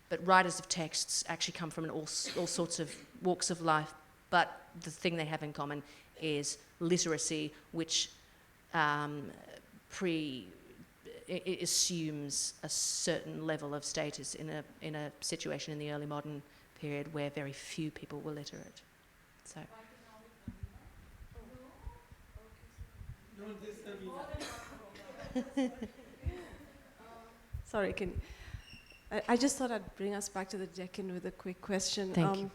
But writers of texts actually come from all sorts of walks of life. But the thing they have in common is literacy, which it assumes a certain level of status in a situation in the early modern period where very few people were literate. So. Sorry, I just thought I'd bring us back to the Deccan with a quick question. Thank you.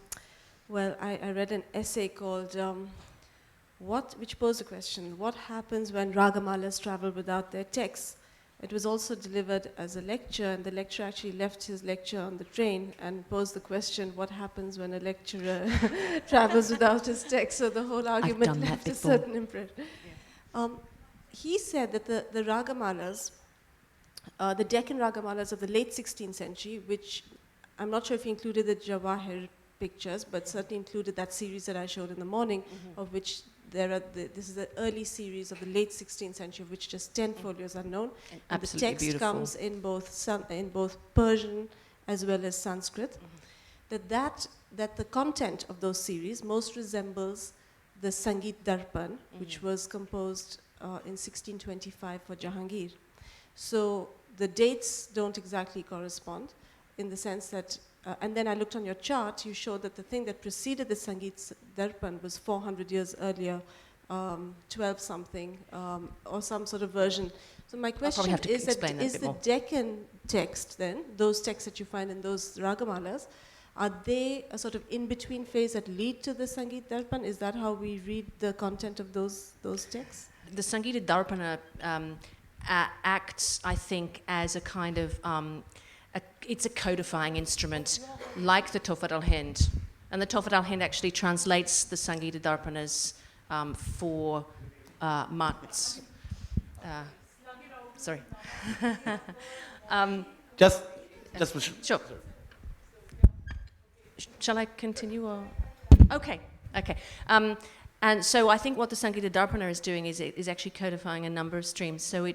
Well, I read an essay called, which posed a question, what happens when Ragamalas travel without their texts? It was also delivered as a lecture, and the lecturer actually left his lecture on the train and posed the question, what happens when a lecturer travels without his text? So the whole argument left a certain impression. Yeah. He said that the Ragamalas, the Deccan Ragamalas of the late 16th century, which I'm not sure if he included the Jawahir pictures, but certainly included that series that I showed in the morning, of which this is the early series of the late 16th century, of which just 10 folios are known. And the text beautiful. Comes in both Persian as well as Sanskrit. That the content of those series most resembles the Sangeet Darpan, which was composed in 1625 for Jahangir. So the dates don't exactly correspond in the sense that, and then I looked on your chart, you showed that the thing that preceded the Sangeet Darpan was 400 years earlier, 12 something, or some sort of version. So my question is that is the Deccan text then, those texts that you find in those Ragamalas, are they a sort of in-between phase that lead to the Sangeet Darpan? Is that how we read the content of those texts? The Sangeeta Darpana acts, I think, as a kind of, it's a codifying instrument, like the Tofu al-Hind. And the Tofu al-Hind actually translates the Sangeeta Darpanas for mats. Sorry. Just Sure. Shall I continue or? Okay. And so I think what the Sangeeta Darpana is doing is actually codifying a number of streams. So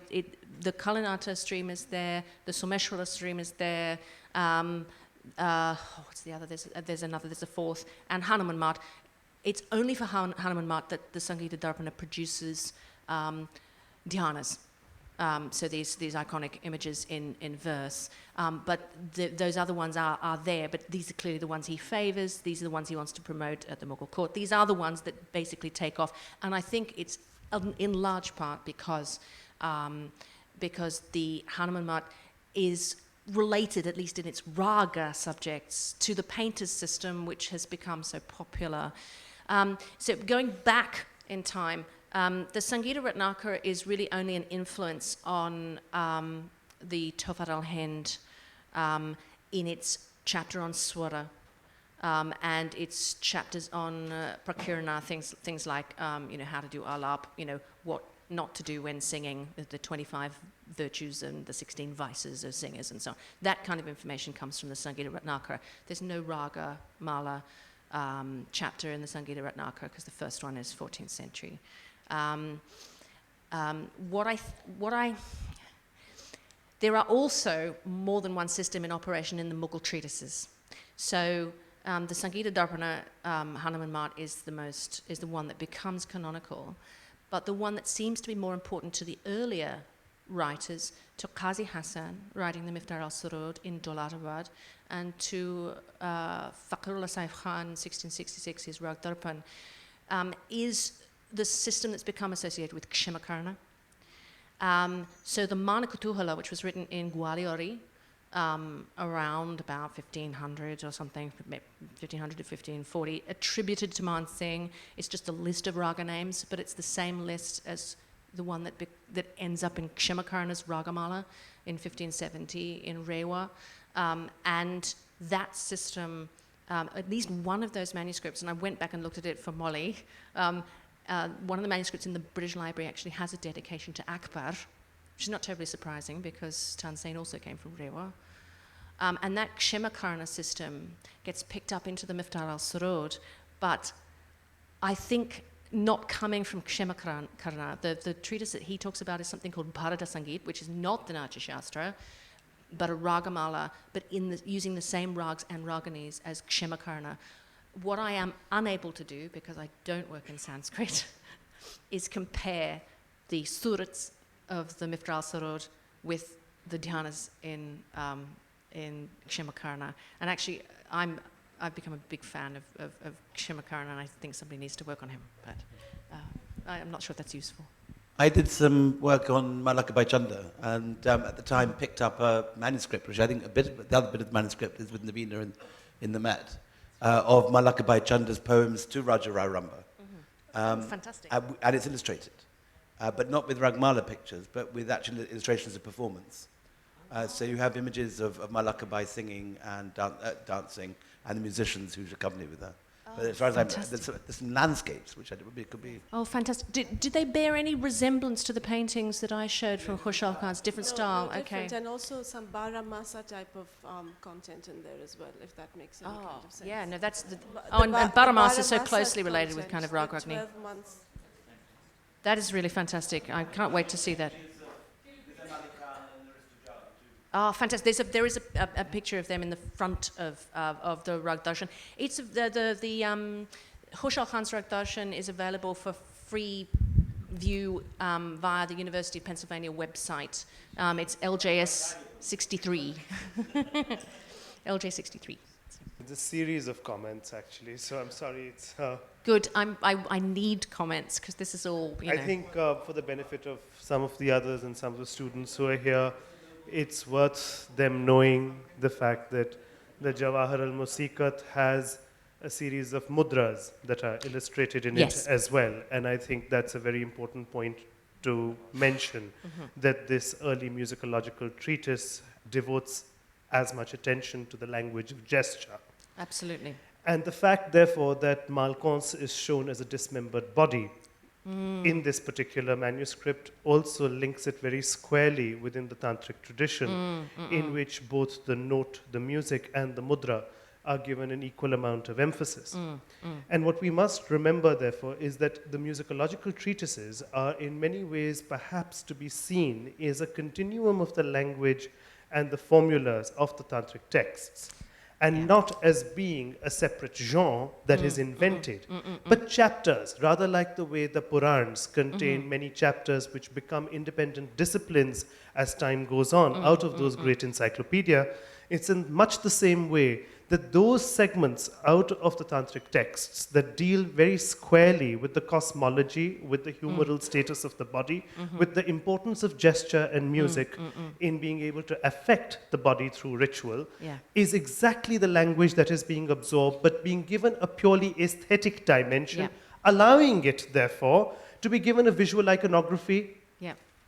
the Kalinata stream is there, the Someshwara stream is there, what's the other? There's another, there's a fourth, and Hanuman Mat. It's only for Hanuman Mat that the Sangeeta Darpana produces dhyanas. So these iconic images in verse. But those other ones are there, but these are clearly the ones he favors. These are the ones he wants to promote at the Mughal court. These are the ones that basically take off. And I think it's in large part because the Hanuman Mat is related, at least in its raga subjects, to the painter's system, which has become so popular. So going back in time, the Sangeeta Ratnakara is really only an influence on the Tofu al-Hind in its chapter on swara and its chapters on prakirana, things like how to do alap, what not to do when singing, the 25 virtues and the 16 vices of singers and so on. That kind of information comes from the Sangeeta Ratnakara. There's no raga mala chapter in the Sangeeta Ratnakara because the first one is 14th century. There are also more than one system in operation in the Mughal treatises. So the Sangeeta Darpana Hanuman Mat is the one that becomes canonical, but the one that seems to be more important to the earlier writers, to Qazi Hassan writing the Miftar al-Surud in Dolatabad, and to Faqrullah Saif Khan in 1666, his Rag Darpan, is the system that's become associated with Kshimakarna. So the Manakutuhala, which was written in Gwaliori around about 1500 or something, 1500 to 1540, attributed to Man Singh. It's just a list of raga names, but it's the same list as the one that ends up in Kshimakarna's Ragamala in 1570 in Rewa. And that system, at least one of those manuscripts, and I went back and looked at it for Molly, one of the manuscripts in the British Library actually has a dedication to Akbar, which is not terribly surprising because Tansen also came from Rewa. And that Kshimakarna system gets picked up into the Miftar al-Surud, but I think not coming from Kshimakarna. The treatise that he talks about is something called Bharata Sangeet, which is not the Natya Shastra, but a Ragamala, but using the same rags and raganis as Kshimakarna. What I am unable to do, because I don't work in Sanskrit, is compare the surats of the Miftar al-Surud with the dhyanas in Kshimakarna. And actually, I've become a big fan of Kshimakarna, and I think somebody needs to work on him, but I'm not sure if that's useful. I did some work on Malakabai Chanda, and at the time picked up a manuscript, which I think the other bit of the manuscript is with Navina in the Met, of Malakabai Chanda's poems to Raja Rao Ramba. Fantastic. And it's illustrated, but not with Ragmala pictures, but with actual illustrations of performance. So you have images of Malakabai singing and dancing, and the musicians who accompany with her. But as far as there's some landscapes, which could be. Oh, fantastic. Did they bear any resemblance to the paintings that I showed from Khushal Khan's different style? No, different, okay. And also some Baramasa type of content in there as well, if that makes any kind of sense. Yeah, no, that's and Baramasa is so closely related with kind of Rag Ragni. 12 months. That is really fantastic. I can't wait to see that. Oh, fantastic! There is a picture of them in the front of the Rag Darshan. It's Hushal Khan's Darshan is available for free view via the University of Pennsylvania website. It's LJS 63. LJ 63. It's a series of comments, actually, so I'm sorry. It's Good. I need comments because this is all, you know. I think for the benefit of some of the others and some of the students who are here, it's worth them knowing the fact that the Jawahar al-Musiqat has a series of mudras that are illustrated in Yes. it as well. And I think that's a very important point to mention, that this early musicological treatise devotes as much attention to the language of gesture. Absolutely. And the fact, therefore, that Malconce is shown as a dismembered body in this particular manuscript also links it very squarely within the tantric tradition, in which both the note, the music, and the mudra are given an equal amount of emphasis. And what we must remember, therefore, is that the musicological treatises are in many ways perhaps to be seen as a continuum of the language and the formulas of the tantric texts, and not as being a separate genre that is invented, but chapters, rather like the way the Purans contain many chapters which become independent disciplines as time goes on out of those great encyclopedia. It's in much the same way that those segments out of the tantric texts that deal very squarely with the cosmology, with the humoral status of the body, with the importance of gesture and music in being able to affect the body through ritual, is exactly the language that is being absorbed, but being given a purely aesthetic dimension, allowing it, therefore, to be given a visual iconography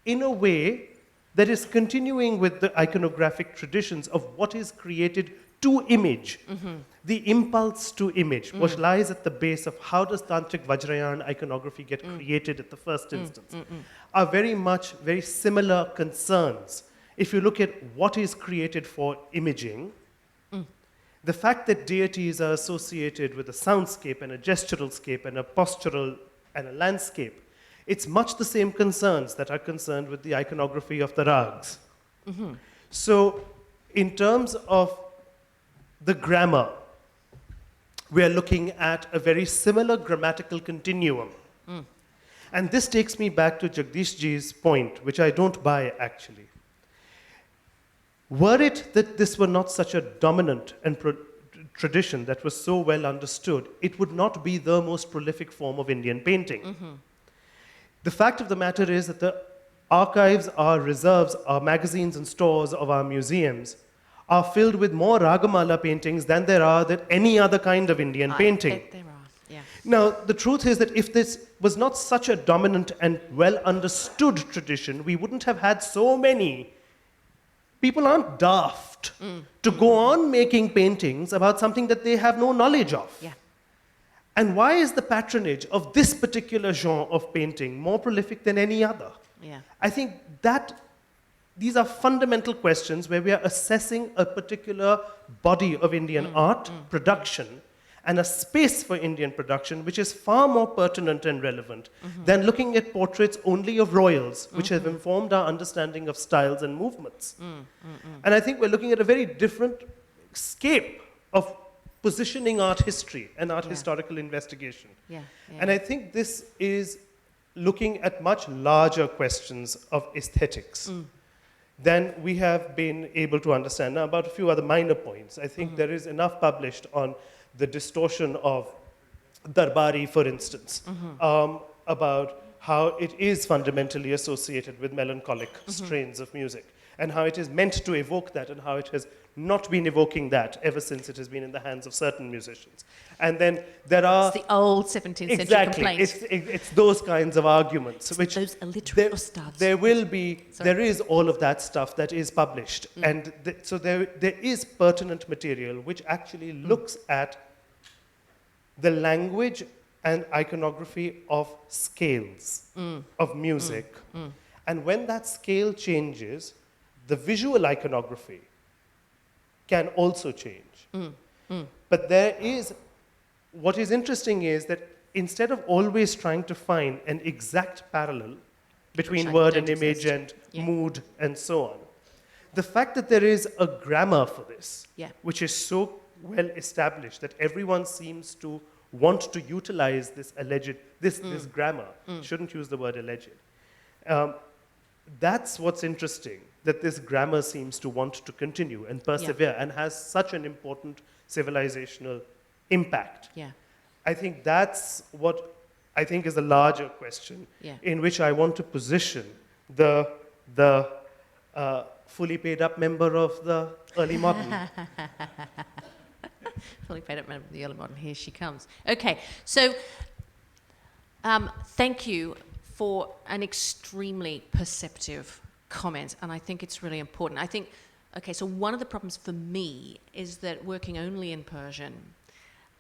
in a way that is continuing with the iconographic traditions of what is created to image, the impulse to image, what lies at the base of how does tantric Vajrayana iconography get created at the first instance, are very much very similar concerns. If you look at what is created for imaging, the fact that deities are associated with a soundscape and a gestural scape and a postural and a landscape, it's much the same concerns that are concerned with the iconography of the rags. So in terms of the grammar, we are looking at a very similar grammatical continuum. And this takes me back to Jagdishji's point, which I don't buy actually. Were it that this were not such a dominant and tradition that was so well understood, it would not be the most prolific form of Indian painting. The fact of the matter is that the archives, our reserves, our magazines and stores of our museums are filled with more Ragamala paintings than there are that any other kind of Indian painting. I bet there are, yeah. Now, the truth is that if this was not such a dominant and well understood tradition, we wouldn't have had so many. People aren't daft to go on making paintings about something that they have no knowledge of. Yeah. And why is the patronage of this particular genre of painting more prolific than any other? Yeah. I think that these are fundamental questions where we are assessing a particular body of Indian art, production, and a space for Indian production, which is far more pertinent and relevant than looking at portraits only of royals, which have informed our understanding of styles and movements. And I think we're looking at a very different scape of positioning art history and art historical investigation. And I think this is looking at much larger questions of aesthetics than we have been able to understand. Now, about a few other minor points. I think there is enough published on the distortion of Darbari, for instance, about how it is fundamentally associated with melancholic strains of music, and how it is meant to evoke that, and how it has not been evoking that ever since it has been in the hands of certain musicians. And then there are... It's the old 17th century complaint. It's those kinds of arguments. It's which those illiterate ustads. There is all of that stuff that is published. And so there is pertinent material which actually looks at the language and iconography of scales of music. And when that scale changes, the visual iconography can also change. But there is, what is interesting is that instead of always trying to find an exact parallel between word and image and mood and so on, the fact that there is a grammar for this, which is so well established that everyone seems to want to utilize this alleged, this grammar. Shouldn't use the word alleged. That's what's interesting, that this grammar seems to want to continue and persevere and has such an important civilizational impact. Yeah. I think that's what I think is a larger question in which I want to position the fully paid up member of the early modern. Fully paid up member of the early modern. Here she comes. Okay, so thank you for an extremely perceptive comment, and I think it's really important. I think, okay, so one of the problems for me is that working only in Persian,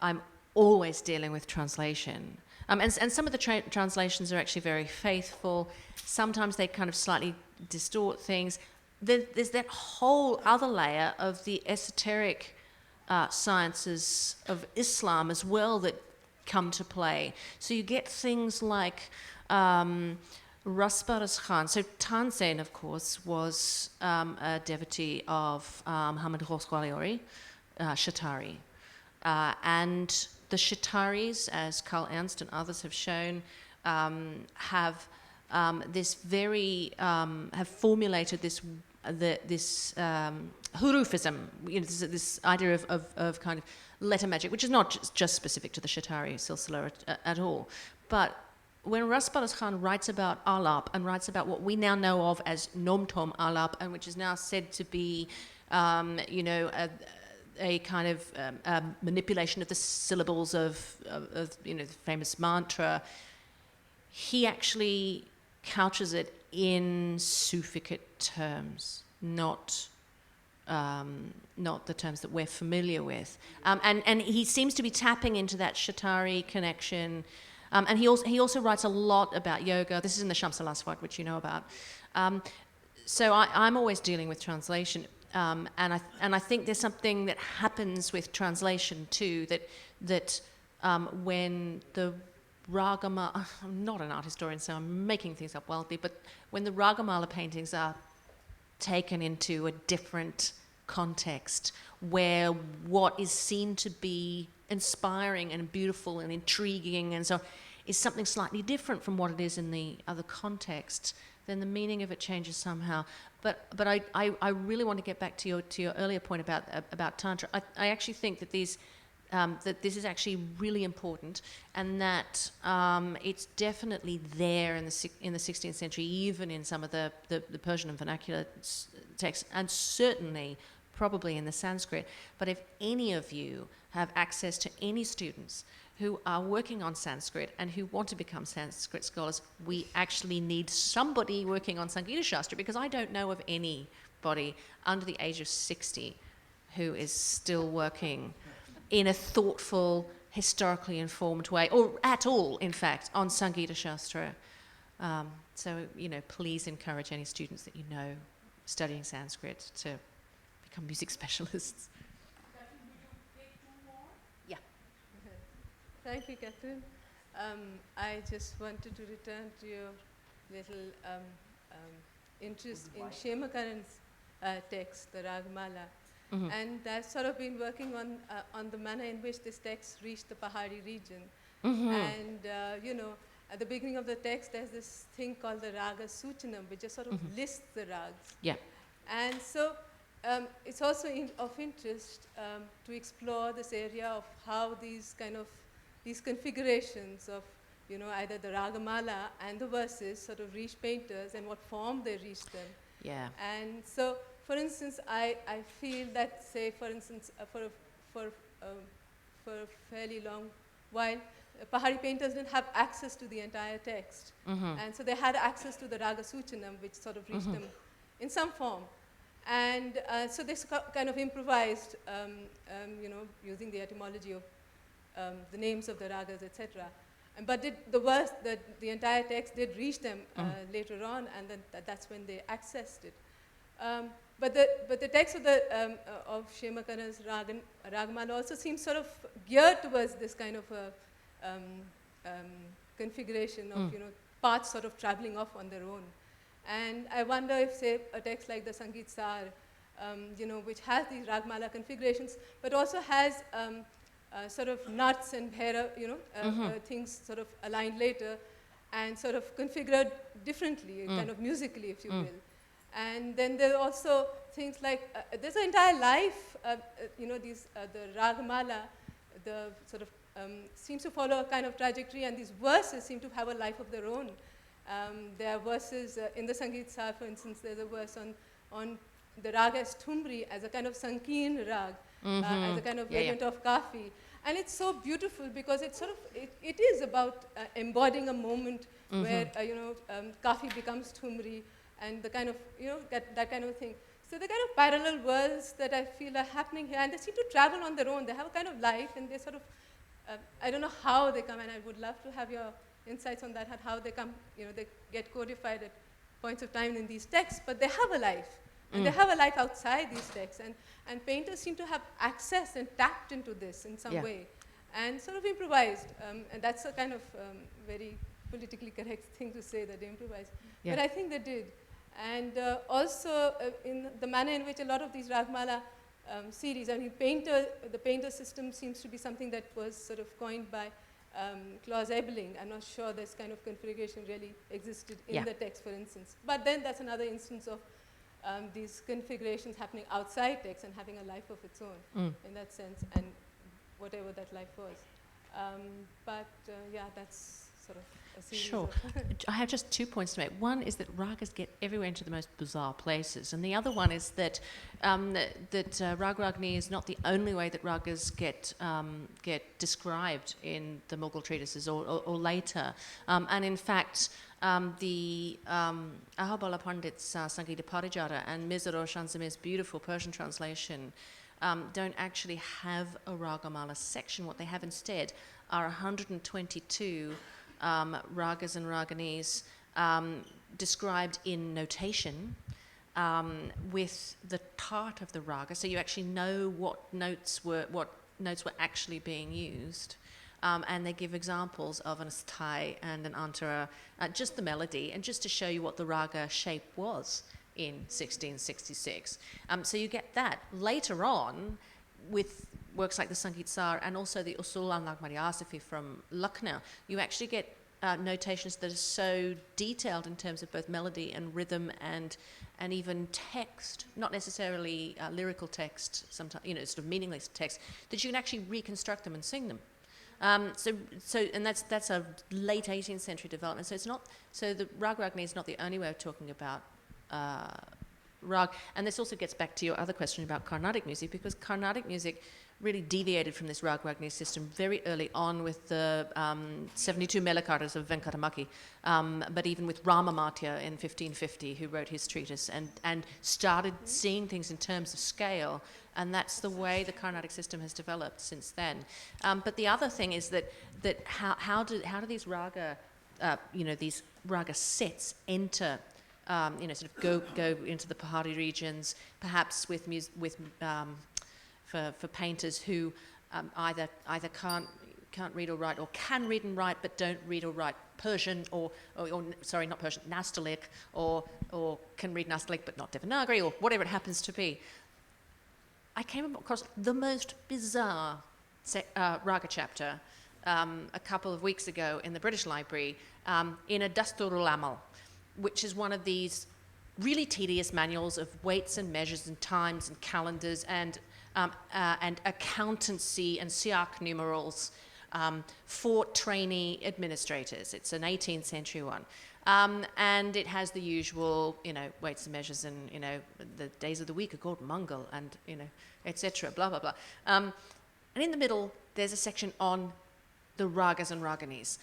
I'm always dealing with translation. And some of the translations are actually very faithful. Sometimes they kind of slightly distort things. There's that whole other layer of the esoteric sciences of Islam as well that come to play. So you get things like Rasparas Khan. So Tansen, of course, was a devotee of Hamid Khosrau, Shatari. And the Shataris, as Karl Ernst and others have shown, have this very, have formulated this hurufism, you know, this idea of kind of letter magic, which is not just specific to the Shatari silsila at all. But when Rasparas Khan writes about alap and writes about what we now know of as nom tom alap, and which is now said to be, you know, a kind of manipulation of the syllables of you know, the famous mantra, he actually couches it in Sufic terms, not the terms that we're familiar with. And he seems to be tapping into that Shatari connection. And he also writes a lot about yoga. This is in the Shams al-Aswad, which you know about. So I'm always dealing with translation. And I think there's something that happens with translation too, that when the Ragamala, I'm not an art historian, so I'm making things up wildly, but when the Ragamala paintings are taken into a different context, where what is seen to be inspiring and beautiful and intriguing and so is something slightly different from what it is in the other context, then the meaning of it changes somehow. But I really want to get back to your earlier point about Tantra. I actually think that that this is actually really important, and that it's definitely there in the 16th century, even in some of the Persian and vernacular texts, and certainly probably in the Sanskrit. But if any of you have access to any students who are working on Sanskrit and who want to become Sanskrit scholars, we actually need somebody working on Sangita Shastra, because I don't know of anybody under the age of 60 who is still working in a thoughtful, historically informed way, or at all, in fact, on Sangita Shastra. So, you know, please encourage any students that you know studying Sanskrit to become music specialists. Yeah. Thank you, Katherine. I just wanted to return to your little interest in Shemakaran's text, the Ragamala. Mm-hmm. And I've sort of been working on the manner in which this text reached the Pahari region. Mm-hmm. And, you know, at the beginning of the text, there's this thing called the Raga Suchanam, which just sort of lists the ragas. Yeah. And so it's also of interest to explore this area of how these configurations of, you know, either the Ragamala and the verses sort of reach painters and what form they reach them. Yeah. And so, for instance, I feel that, say, for instance, for a fairly long while, Pahari painters didn't have access to the entire text. Mm-hmm. And so they had access to the Raga Suchanam, which sort of reached them in some form. And so they kind of improvised, you know, using the etymology of the names of the ragas, etc. But the entire text did reach them later on, and then that's when they accessed it. But the text of Shemakaran's Ragamala also seems sort of geared towards this kind of a configuration of, you know, parts sort of traveling off on their own. And I wonder if, say, a text like the Sangeet Sar, you know, which has these Ragamala configurations, but also has sort of nuts and bhera, things sort of aligned later and sort of configured differently, kind of musically, if you will. And then there are also things like, there's an entire life, the Ragamala, the sort of seems to follow a kind of trajectory, and these verses seem to have a life of their own. There are verses in the Sangeet Sar, for instance, there's a verse on the raga as Thumbri, as a kind of Sankeen rag, as a kind of variant of Kafi. And it's so beautiful because it's sort of, it is about embodying a moment where, Kafi becomes Thumbri, and the kind of, that kind of thing. So the kind of parallel worlds that I feel are happening here, and they seem to travel on their own. They have a kind of life, and they sort of, I don't know how they come, and I would love to have your insights on that, how they come, they get codified at points of time in these texts, but they have a life. And they have a life outside these texts. And painters seem to have access and tapped into this in some way, and sort of improvised. And that's a kind of very politically correct thing to say, that they improvised. But I think they did. And also in the manner in which a lot of these Ragmala series, I mean, the painter system seems to be something that was sort of coined by Claus Ebeling. I'm not sure this kind of configuration really existed in the text, for instance. But then that's another instance of these configurations happening outside text and having a life of its own in that sense, and whatever that life was. That's sort of a series. Sure. I have just 2 points to make. One is that ragas get everywhere into the most bizarre places, and the other one is that Rag Ragini is not the only way that ragas get described in the Mughal treatises or later. And in fact, the Ahabala Pandit's Sangeeta Parijata and Mirza Roshan Zamir's beautiful Persian translation don't actually have a Ragamala section. What they have instead are 122 ragas and raginis described in notation with the part of the raga, so you actually know what notes were actually being used. And they give examples of an asthai and an antara, just the melody, and just to show you what the raga shape was in 1666. So you get that. Later on, with works like the Sangeet Sar and also the Usul al-Nagmari Asifi from Lucknow, you actually get notations that are so detailed in terms of both melody and rhythm and even text, not necessarily lyrical text, sometimes, sort of meaningless text, that you can actually reconstruct them and sing them. And that's a late 18th century development. So the Rag Ragini is not the only way of talking about rag. And this also gets back to your other question about Carnatic music, because Carnatic music really deviated from this Rag Ragini system very early on with the 72 Melakaras of Venkatamaki, but even with Ramamatya in 1550, who wrote his treatise and started seeing things in terms of scale. And that's the way the Carnatic system has developed since then. But the other thing is that how do these raga, these raga sets enter, sort of go into the Pahari regions, perhaps for painters who either can't read or write, or can read and write but don't read or write Persian, or sorry, not Persian, Nastaliq, or can read Nastaliq but not Devanagari, or whatever it happens to be. I came across the most bizarre raga chapter a couple of weeks ago in the British Library in a Dasturul Amal, which is one of these really tedious manuals of weights and measures and times and calendars and accountancy and siak numerals for trainee administrators. It's an 18th century one. And it has the usual, weights and measures, and, the days of the week are called Mangal, and, etc., blah, blah, blah. And in the middle, there's a section on the ragas and raginis.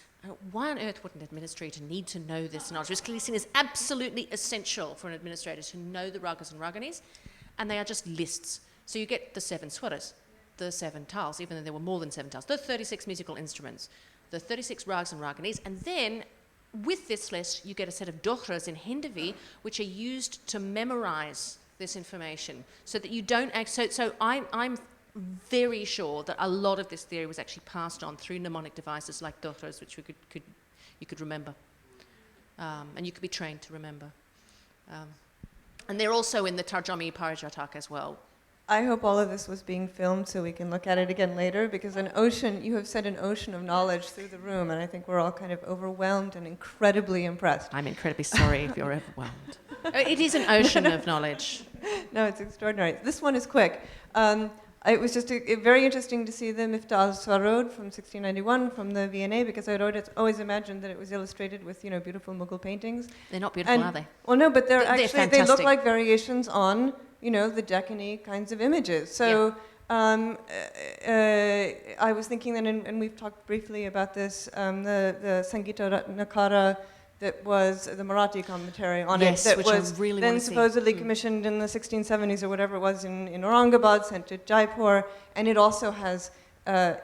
Why on earth would an administrator need to know this knowledge? It's clearly seen as absolutely essential for an administrator to know the ragas and raginis, and they are just lists. So you get the 7 swaras, the 7 tals, even though there were more than 7 tals, the 36 musical instruments, the 36 ragas and raginis, and then with this list, you get a set of dohras in Hindavi, which are used to memorize this information, so that you don't so I'm very sure that a lot of this theory was actually passed on through mnemonic devices like dohras, which you could remember, and you could be trained to remember. And they're also in the Tarjami Parijatak as well, I hope all of this was being filmed so we can look at it again later, because an ocean, you have said an ocean of knowledge through the room, and I think we're all kind of overwhelmed and incredibly impressed. I'm incredibly sorry if you're overwhelmed. It is an ocean of knowledge. No, it's extraordinary. This one is quick. It was just very interesting to see the Miftah al-Swarod from 1691 from the V&A, because I'd always imagined that it was illustrated with, beautiful Mughal paintings. They're not beautiful, are they? Well, no, but they're actually, they look fantastic. like variations on, the Deccan-y kinds of images. So I was thinking then, and we've talked briefly about this, the Sangita Ratnakara, that was the Marathi commentary on Yes, it, that which I was really then wanna see. supposedly commissioned in the 1670s or whatever it was in Aurangabad, sent to Jaipur, and it also has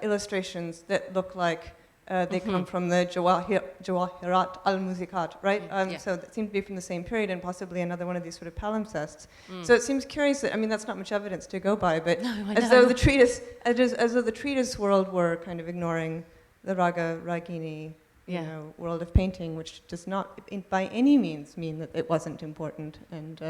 illustrations that look like they come from the Jawahirat al-Muzikat, right? So that seemed to be from the same period, and possibly another one of these sort of palimpsests. So it seems curious that, that's not much evidence to go by, but as though the treatise world were kind of ignoring the Raga Ragini world of painting, which does not by any means mean that it wasn't important, and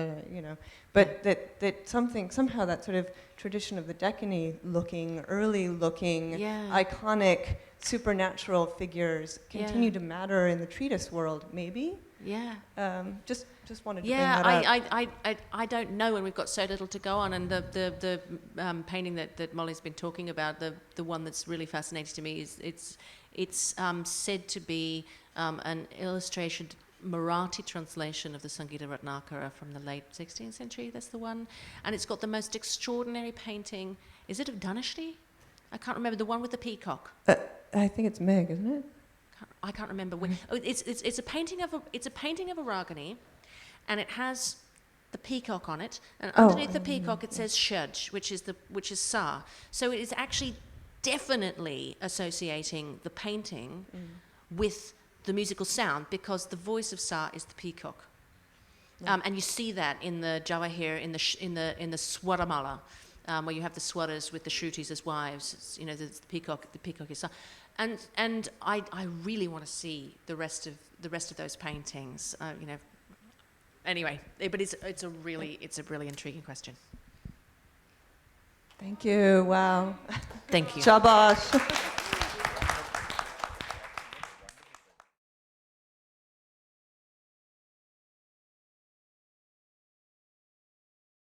but that somehow that sort of tradition of the Deccan-y looking, early looking, iconic supernatural figures continue to matter in the treatise world, maybe. Yeah. Just wanted to bring that up. I don't know, and we've got so little to go on. And the painting that Molly's been talking about, the one that's really fascinating to me is it's said to be an illustrated Marathi translation of the Sangita Ratnakara from the late 16th century. That's the one, and it's got the most extraordinary painting. Is it of Dhanashri? I can't remember, the one with the peacock. I think it's Meg, isn't it? I can't remember. It's a painting of a Ragini, and it has the peacock on it, and underneath the peacock it says Shaj, which is Sa. So it is actually definitely associating the painting with the musical sound, because the voice of Sa is the peacock, and you see that in the Jawahir, in the Swaramala, where you have the swaras with the Shrutis as wives. It's, the peacock is Sa. And I really want to see the rest of those paintings. Anyway, but it's a really intriguing question. Thank you. Wow. Thank you. Shabash.